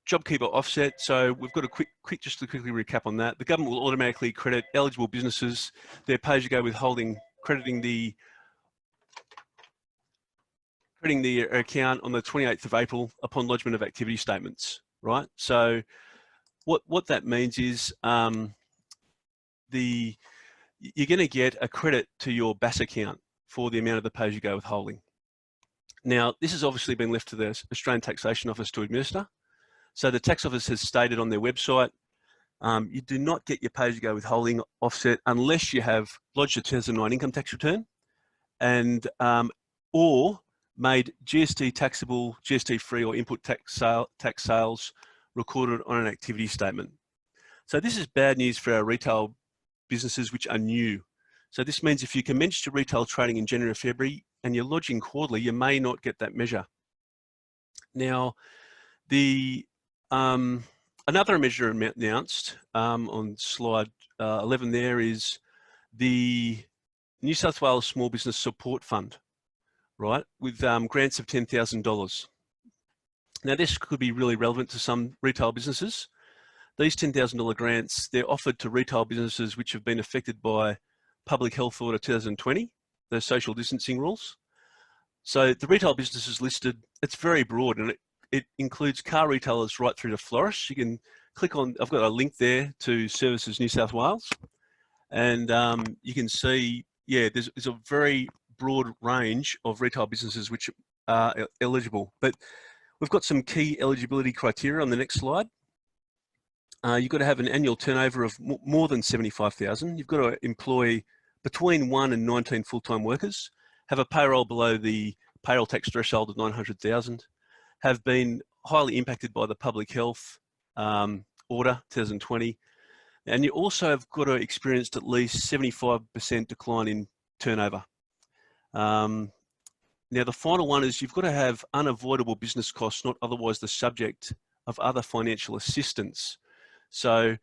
JobKeeper offset. So we've got a just to quickly recap on that. The government will automatically credit eligible businesses their pay-as-you-go withholding, crediting the account on the 28th of April upon lodgement of activity statements, right? So what that means is you're going to get a credit to your BAS account for the amount of the pay-as-you-go withholding. Now, this has obviously been left to the Australian Taxation Office to administer. So the Tax Office has stated on their website, you do not get your pay-as-you-go withholding offset unless you have lodged a 2009 income tax return and or made GST taxable, GST free or input tax sales recorded on an activity statement. So this is bad news for our retail businesses which are new. So this means if you commenced your retail trading in January or February and you're lodging quarterly, you may not get that measure. Now, the another measure announced on slide 11 there is the New South Wales Small Business Support Fund, right, with grants of $10,000. Now this could be really relevant to some retail businesses. These $10,000 grants, they're offered to retail businesses which have been affected by Public Health Order 2020, the social distancing rules. So the retail businesses listed, it's very broad, and it includes car retailers right through to florists. You can click on, I've got a link there to Services New South Wales, and you can see, yeah, there's a very broad range of retail businesses which are eligible. But we've got some key eligibility criteria on the next slide. You've got to have an annual turnover of more than 75,000. You've got to employ between 1 and 19 full-time workers, have a payroll below the payroll tax threshold of 900,000, have been highly impacted by the Public Health Order 2020, and you also have got to experience at least 75% decline in turnover. Now the final one is you've got to have unavoidable business costs not otherwise the subject of other financial assistance. So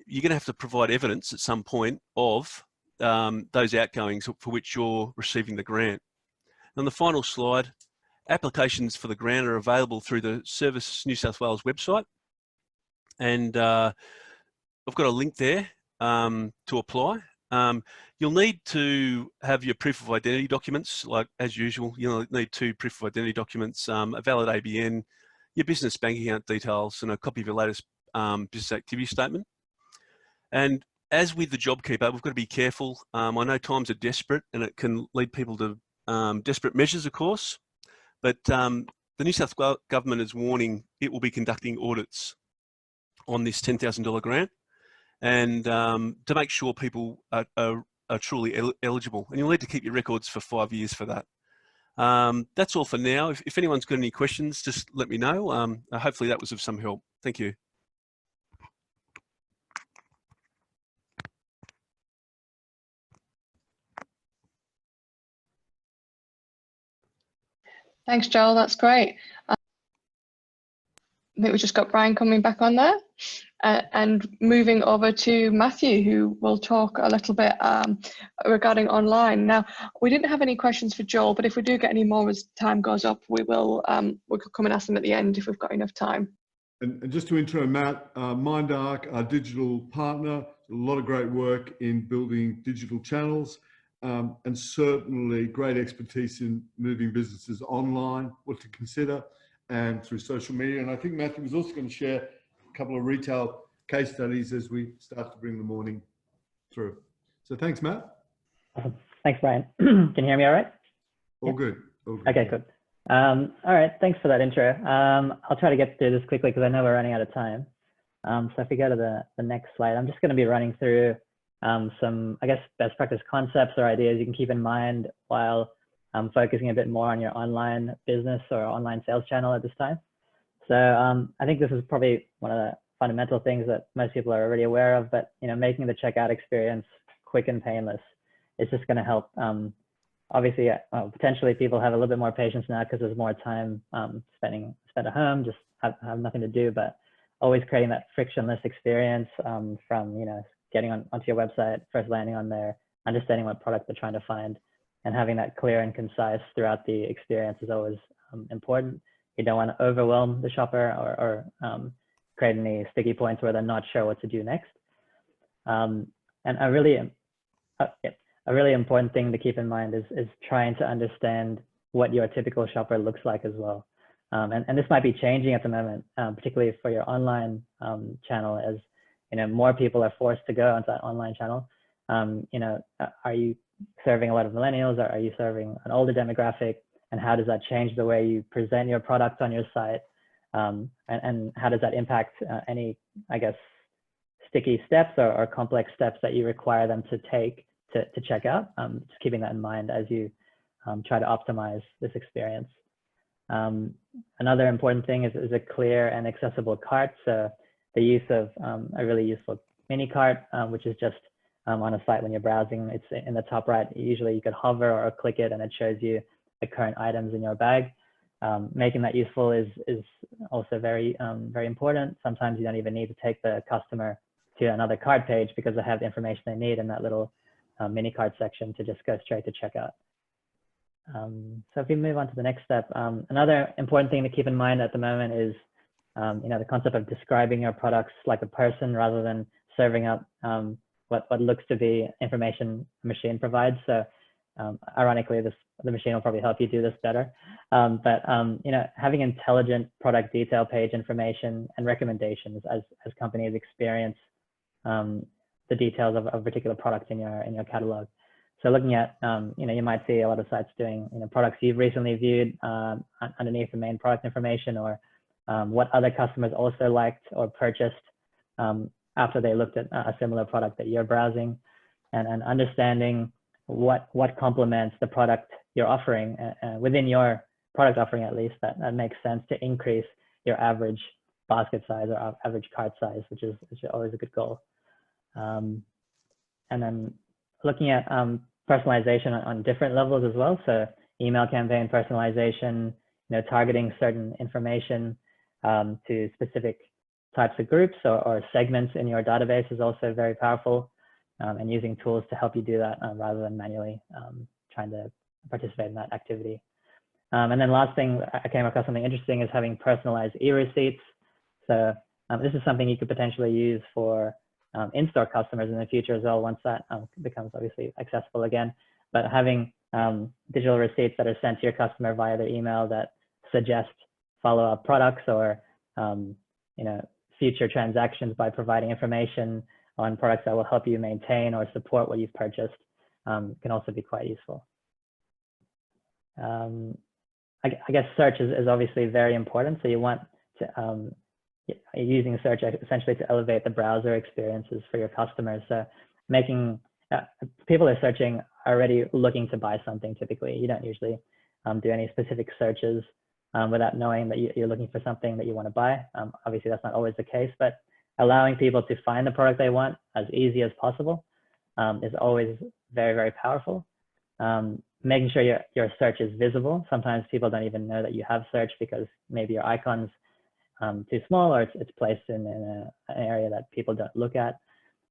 you're going to have to provide evidence at some point of those outgoings for which you're receiving the grant. On the final slide, applications for the grant are available through the Service New South Wales website, and I've got a link there to apply. You'll need to have your proof of identity documents, like as usual. You'll need 2 proof of identity documents, a valid ABN, your business bank account details, and a copy of your latest business activity statement. And as with the JobKeeper, we've got to be careful. I know times are desperate and it can lead people to desperate measures, of course, but the New South Wales government is warning it will be conducting audits on this $10,000 grant, and to make sure people are truly eligible. And you'll need to keep your records for 5 years for that. That's all for now. If anyone's got any questions, just let me know. Hopefully that was of some help. Thank you. Thanks, Joel. That's great. I think we just got Brian coming back on there, and moving over to Matthew, who will talk a little bit regarding online. Now, we didn't have any questions for Joel, but if we do get any more as time goes up, we will we could come and ask them at the end if we've got enough time. And just to intro Matt, MindArc, our digital partner, a lot of great work in building digital channels. And certainly great expertise in moving businesses online, what to consider, and through social media. And I think Matthew was also going to share a couple of retail case studies as we start to bring the morning through. So thanks, Matt. Awesome. Thanks, Brian. Can you hear me all right? All good. All good. Okay, good. All right, thanks for that intro. I'll try to get through this quickly because I know we're running out of time. So if we go to the next slide, I'm just going to be running through some, I guess, best practice concepts or ideas you can keep in mind while focusing a bit more on your online business or online sales channel at this time. So I think this is probably one of the fundamental things that most people are already aware of, but making the checkout experience quick and painless is just going to help. Obviously, potentially people have a little bit more patience now because there's more time spent at home, just have nothing to do, but always creating that frictionless experience from getting onto your website, first landing on there, understanding what product they're trying to find, and having that clear and concise throughout the experience is always important. You don't want to overwhelm the shopper or create any sticky points where they're not sure what to do next. And a really important thing to keep in mind is trying to understand what your typical shopper looks like as well. And this might be changing at the moment, particularly for your online channel, as more people are forced to go onto that online channel. Are you serving a lot of millennials, or are you serving an older demographic? And how does that change the way you present your product on your site? And how does that impact any, I guess, sticky steps or complex steps that you require them to take to check out? Just keeping that in mind as you try to optimize this experience. Another important thing is a clear and accessible cart. So the use of a really useful mini cart, which is just on a site when you're browsing. It's in the top right. Usually you could hover or click it and it shows you the current items in your bag. Making that useful is also very important. Sometimes you don't even need to take the customer to another cart page because they have the information they need in that little mini cart section to just go straight to checkout. So if we move on to the next step, another important thing to keep in mind at the moment is the concept of describing your products like a person rather than serving up what looks to be information a machine provides. So ironically, the machine will probably help you do this better. But having intelligent product detail page information and recommendations as companies experience the details of a particular product in your catalog. So looking at, you might see a lot of sites doing, products you've recently viewed underneath the main product information, or what other customers also liked or purchased after they looked at a similar product that you're browsing, and understanding what complements the product you're offering within your product offering, at least that makes sense to increase your average basket size or average cart size, which is always a good goal. And then looking at personalization on different levels as well. So email campaign personalization, targeting certain information to specific types of groups or segments in your database is also very powerful, and using tools to help you do that rather than manually trying to participate in that activity. And then last thing, I came across something interesting, is having personalized e-receipts. So this is something you could potentially use for in-store customers in the future as well, once that becomes obviously accessible again. But having digital receipts that are sent to your customer via their email that suggest follow-up products or future transactions by providing information on products that will help you maintain or support what you've purchased can also be quite useful. I guess search is obviously very important. So you want to using search essentially to elevate the browser experiences for your customers. So making people are searching already looking to buy something. Typically, you don't usually do any specific searches without knowing that you're looking for something that you want to buy. Obviously, that's not always the case, but allowing people to find the product they want as easy as possible is always very, very powerful. Making sure your search is visible. Sometimes people don't even know that you have search because maybe your icon's too small, or it's placed in an area that people don't look at.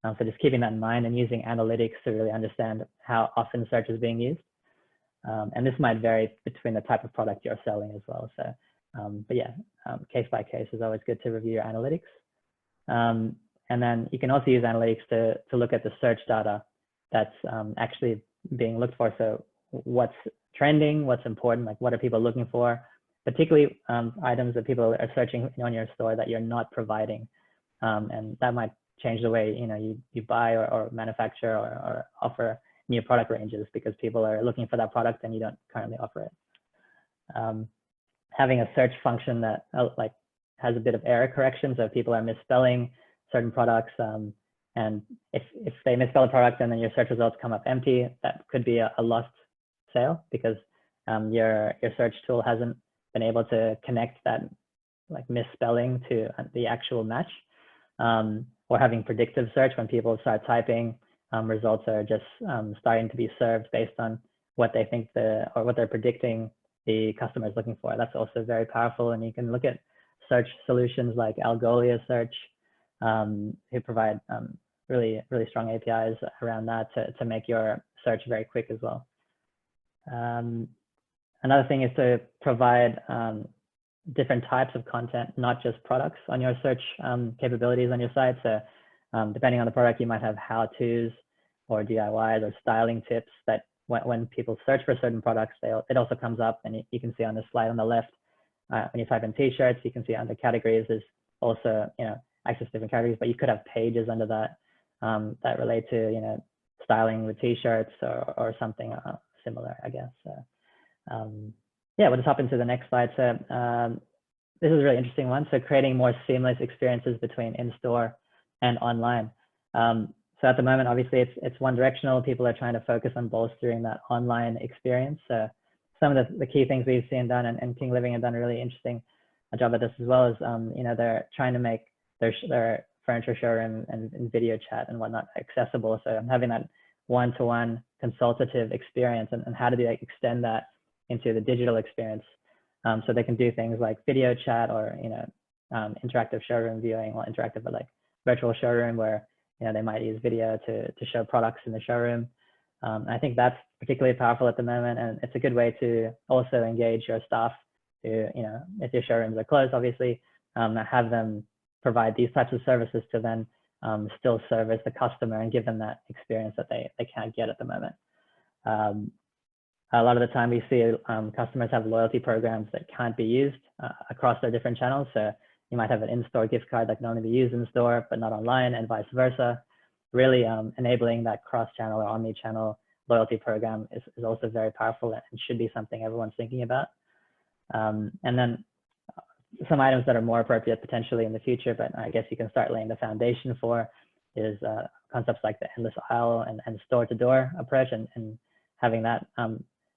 So just keeping that in mind and using analytics to really understand how often search is being used. And this might vary between the type of product you're selling as well. So, but yeah, case by case is always good to review your analytics. And then you can also use analytics to look at the search data that's actually being looked for. So what's trending, what's important, like what are people looking for, particularly items that people are searching on your store that you're not providing. And that might change the way you buy or manufacture or offer new product ranges, because people are looking for that product and you don't currently offer it. Having a search function that has a bit of error correction, so people are misspelling certain products, and if they misspell a product and then your search results come up empty, that could be a lost sale because your search tool hasn't been able to connect that misspelling to the actual match. Or having predictive search, when people start typing, results are just starting to be served based on what they think or what they're predicting the customer is looking for. That's also very powerful, and you can look at search solutions like Algolia Search, who provide really strong APIs around that to make your search very quick as well. Another thing is to provide different types of content, not just products, on your search capabilities on your site. So depending on the product, you might have how-tos or DIYs or styling tips that when people search for certain products, it also comes up, and you can see on the slide on the left, when you type in t-shirts, you can see under categories there's also access to different categories, but you could have pages under that that relate to styling with t-shirts or something similar, I guess. Yeah, we'll just hop into the next slide. So this is a really interesting one. So creating more seamless experiences between in-store and online. So at the moment, obviously, it's one directional. People are trying to focus on bolstering that online experience. So some of the key things we've seen done, and King Living have done a really interesting job at this as well, is you know, they're trying to make their furniture showroom and video chat and whatnot accessible. So having that one-to-one consultative experience, and how do they extend that into the digital experience, so they can do things like video chat, or you know, interactive showroom viewing, or interactive but like virtual showroom, where you know, they might use video to show products in the showroom. I think that's particularly powerful at the moment, and it's a good way to also engage your staff to, you know, if your showrooms are closed, obviously, have them provide these types of services to then still service the customer and give them that experience that they can't get at the moment. A lot of the time we see customers have loyalty programs that can't be used across their different channels. So you might have an in-store gift card that can only be used in store, but not online, and vice versa. Really enabling that cross-channel or omni-channel loyalty program is also very powerful, and should be something everyone's thinking about. And then some items that are more appropriate potentially in the future, but I guess you can start laying the foundation for, is concepts like the endless aisle and store-to-door approach, and having that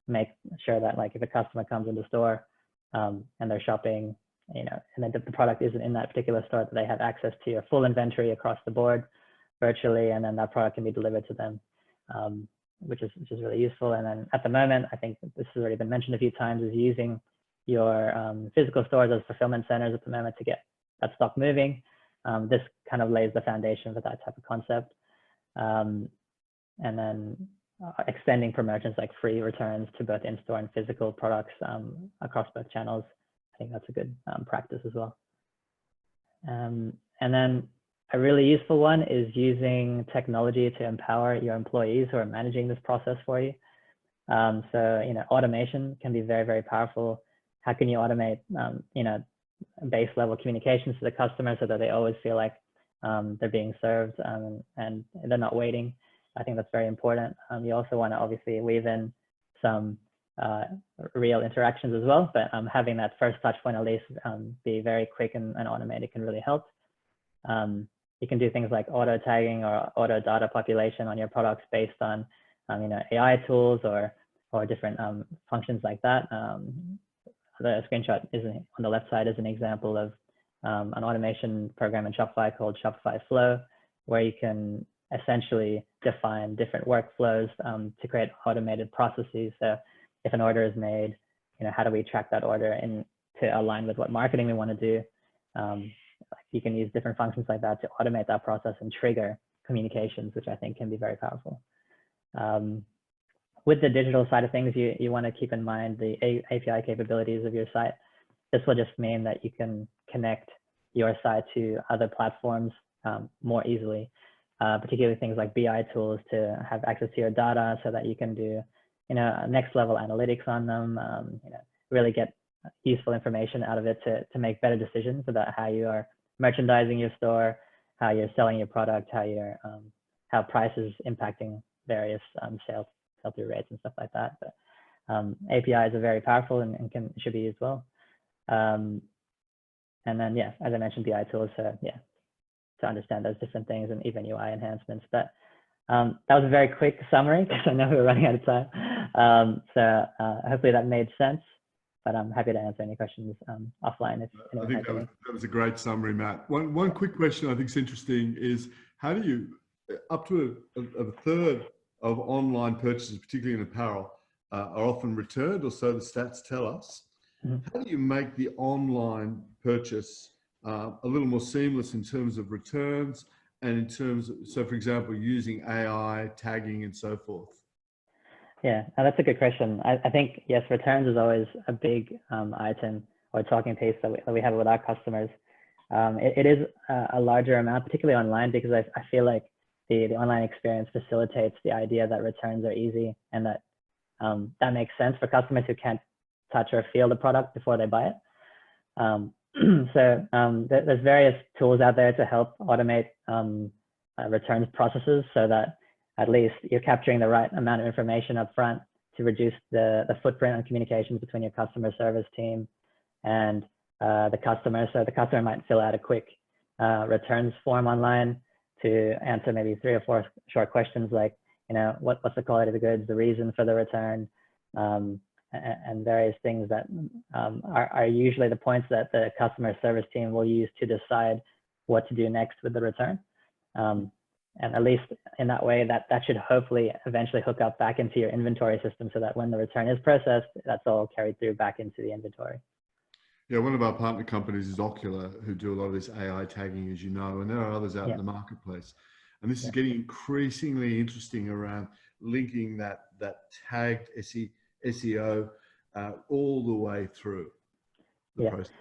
make sure that, like, if a customer comes in the store and they're shopping, you know, and then the product isn't in that particular store, that they have access to your full inventory across the board virtually, and then that product can be delivered to them, which is really useful. And then at the moment, I think this has already been mentioned a few times, is using your physical stores as fulfillment centers at the moment to get that stock moving. This kind of lays the foundation for that type of concept. And then extending promotions like free returns to both in-store and physical products across both channels. I think that's a good practice as well. And then a really useful one is using technology to empower your employees who are managing this process for you. So, you know, automation can be very, very powerful. How can you automate, you know, base level communications to the customer so that they always feel like they're being served and they're not waiting? I think that's very important. You also want to obviously weave in some real interactions as well, but having that first touch point at least be very quick and automated can really help. You can do things like auto tagging or auto data population on your products based on you know, AI tools or different functions like that. The screenshot on the left side is an example of an automation program in Shopify called Shopify Flow, where you can essentially define different workflows to create automated processes. So if an order is made, you know, how do we track that order to align with what marketing we want to do? You can use different functions like that to automate that process and trigger communications, which I think can be very powerful. With the digital side of things, you want to keep in mind the API capabilities of your site. This will just mean that you can connect your site to other platforms more easily, particularly things like BI tools to have access to your data so that you can do, you know, next level analytics on them, you know, really get useful information out of it to make better decisions about how you are merchandising your store, how you're selling your product, how price is impacting various sell-through rates and stuff like that. But APIs are very powerful and should be used well. And then, yeah, as I mentioned, BI tools, yeah, to understand those different things, and even UI enhancements. But that was a very quick summary because I know we're running out of time. So hopefully that made sense. But I'm happy to answer any questions offline if anyone has any. That was a great summary, Matt. One quick question I think is interesting is, how do you, up to a third of online purchases, particularly in apparel, are often returned, or so the stats tell us. Mm-hmm. How do you make the online purchase a little more seamless in terms of returns and in terms of, so for example, using AI, tagging and so forth? Yeah, that's a good question. I think, yes, returns is always a big item or talking piece that we have with our customers. It is a larger amount, particularly online, because I feel like the online experience facilitates the idea that returns are easy, and that that makes sense for customers who can't touch or feel the product before they buy it. So there's various tools out there to help automate returns processes so that at least you're capturing the right amount of information up front to reduce the footprint on communications between your customer service team and the customer. So the customer might fill out a quick returns form online to answer maybe 3 or 4 short questions like, you know, what's the quality of the goods, the reason for the return, and various things that are usually the points that the customer service team will use to decide what to do next with the return. And at least in that way, that should hopefully eventually hook up back into your inventory system so that when the return is processed, that's all carried through back into the inventory. Yeah, one of our partner companies is Ocular, who do a lot of this AI tagging, as you know, and there are others out in the marketplace. And this is getting increasingly interesting around linking that tagged SEO all the way through the process.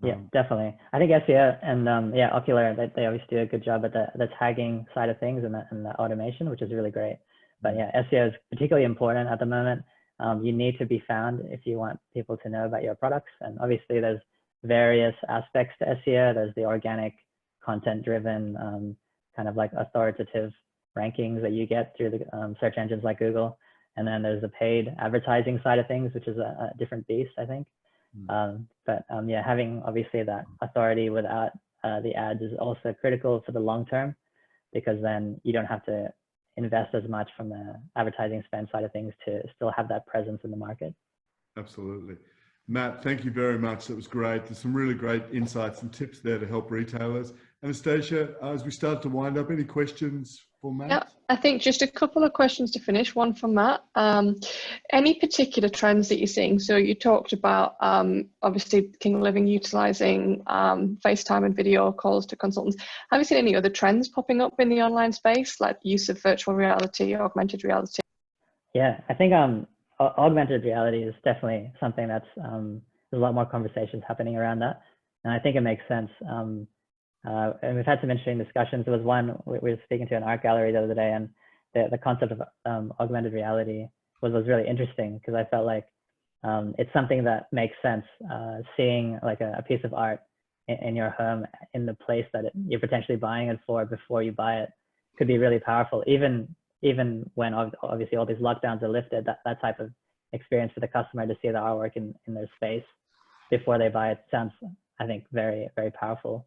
Yeah, definitely. I think SEO and Ocular, they obviously do a good job at the tagging side of things and the automation, which is really great. But yeah, SEO is particularly important at the moment. You need to be found if you want people to know about your products. And obviously there's various aspects to SEO. There's the organic, content-driven, kind of like authoritative rankings that you get through the search engines like Google. And then there's the paid advertising side of things, which is a different beast, I think. Yeah, having obviously that authority without the ads is also critical for the long term, because then you don't have to invest as much from the advertising spend side of things to still have that presence in the market. Absolutely. Matt, thank you very much. That was great. There's some really great insights and tips there to help retailers. Anastasia, as we start to wind up, any questions for Matt? Yeah, I think just a couple of questions to finish. One from Matt. Any particular trends that you're seeing? So you talked about obviously King Living utilizing FaceTime and video calls to consultants. Have you seen any other trends popping up in the online space, like use of virtual reality, augmented reality? Yeah, I think augmented reality is definitely something that's there's a lot more conversations happening around that, and I think it makes sense. And we've had some interesting discussions. There was one we were speaking to an art gallery the other day, and the concept of augmented reality was really interesting, because I felt like it's something that makes sense. Seeing like a piece of art in your home in the place that you're potentially buying it for before you buy it could be really powerful. Even when obviously all these lockdowns are lifted, that type of experience for the customer to see the artwork in their space before they buy it sounds, I think, very, very powerful.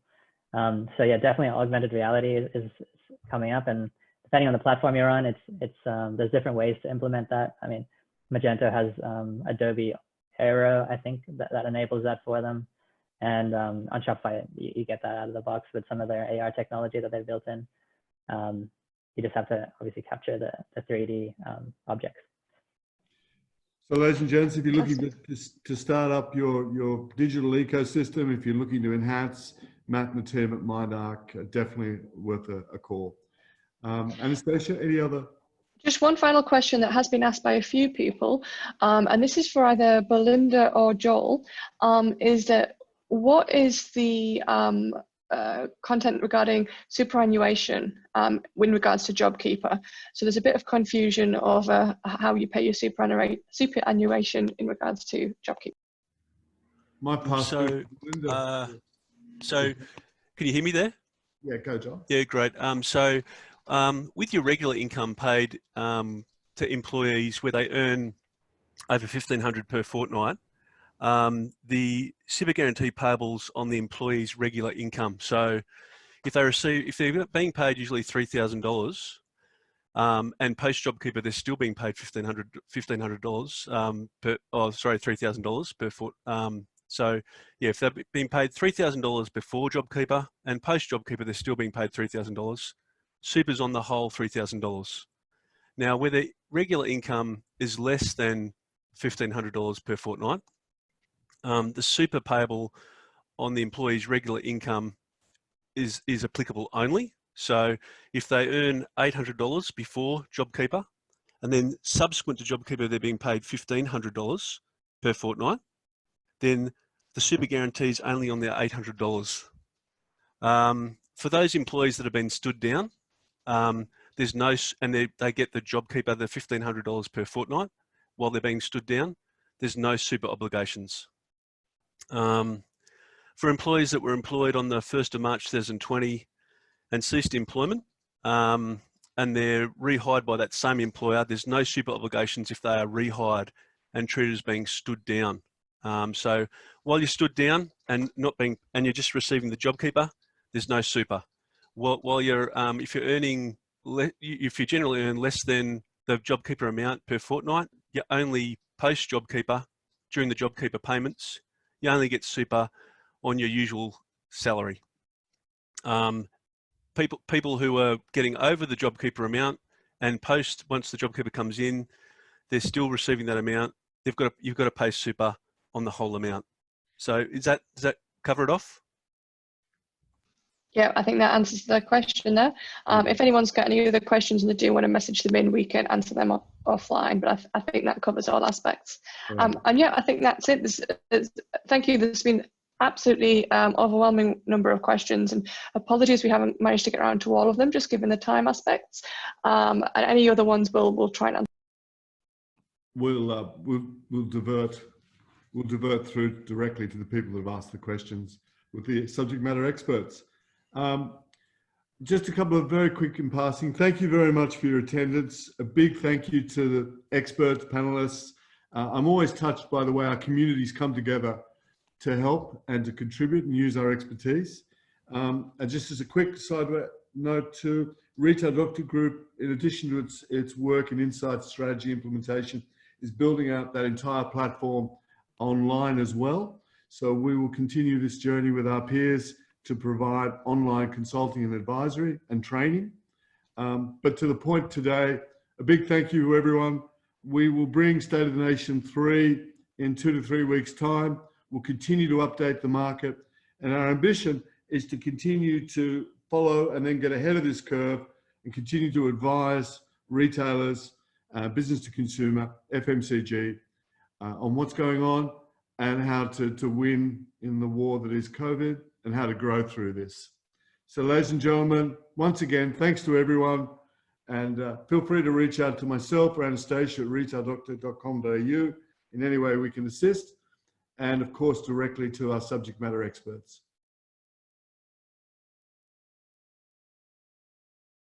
So yeah, definitely augmented reality is coming up, and depending on the platform you're on, there's different ways to implement that. I mean, Magento has Adobe Aero, I think, that enables that for them, and on Shopify you get that out of the box with some of their AR technology that they've built in. You just have to obviously capture the 3D objects. So ladies and gents, if you're looking to start up your digital ecosystem, if you're looking to enhance, Matt and the team at MindArc are definitely worth a call. Anastasia, any other? Just one final question that has been asked by a few people, and this is for either Belinda or Joel, is that what is the content regarding superannuation in regards to JobKeeper? So there's a bit of confusion over how you pay your superannuation in regards to JobKeeper. My password. So can you hear me there? Yeah, go John. Yeah, great. So with your regular income paid to employees where they earn over $1,500 per fortnight, the super guarantee payables on the employee's regular income. So if they're being paid usually $3,000 and post JobKeeper, they're still being paid $1,500 $3,000 per foot. So yeah, if they've been paid $3,000 before JobKeeper and post JobKeeper, they're still being paid $3,000. Super's on the whole $3,000. Now, where the regular income is less than $1,500 per fortnight, the super payable on the employee's regular income is applicable only. So if they earn $800 before JobKeeper, and then subsequent to JobKeeper they're being paid $1,500 per fortnight, then the super guarantee is only on their $800. For those employees that have been stood down, there's no, and they get the JobKeeper, the $1,500 per fortnight while they're being stood down. There's no super obligations. For employees that were employed on the 1st of March 2020 and ceased employment, and they're rehired by that same employer, there's no super obligations if they are rehired and treated as being stood down. So while you're stood down and you're just receiving the JobKeeper, there's no super. While you're, if you generally earn less than the JobKeeper amount per fortnight, you're only post JobKeeper, during the JobKeeper payments, you only get super on your usual salary. People who are getting over the JobKeeper amount and post, once the JobKeeper comes in, they're still receiving that amount. You've got to pay super on the whole amount. So does that cover it off? Yeah, I think that answers the question there. If anyone's got any other questions and they do want to message them in, we can answer them offline, but I think that covers all aspects. And yeah, I think that's it. Thank you. There's been absolutely overwhelming number of questions, and apologies we haven't managed to get around to all of them, just given the time aspects. And any other ones we'll try and answer. We'll divert through directly to the people that have asked the questions with the subject matter experts. Just a couple of very quick in passing. Thank you very much for your attendance. A big thank you to the experts, panelists. I'm always touched by the way our communities come together to help and to contribute and use our expertise. And just as a quick side note too, Retail Doctor Group, in addition to its work in insight strategy implementation, is building out that entire platform online as well. So we will continue this journey with our peers to provide online consulting and advisory and training. But to the point today, a big thank you to everyone. We will bring State of the Nation 3 in 2 to 3 weeks' time. We'll continue to update the market. And our ambition is to continue to follow and then get ahead of this curve and continue to advise retailers, business to consumer, FMCG, on what's going on and how to win in the war that is COVID, and how to grow through this. So ladies and gentlemen, once again, thanks to everyone, and feel free to reach out to myself or Anastasia at retaildoctor.com.au in any way we can assist, and of course directly to our subject matter experts.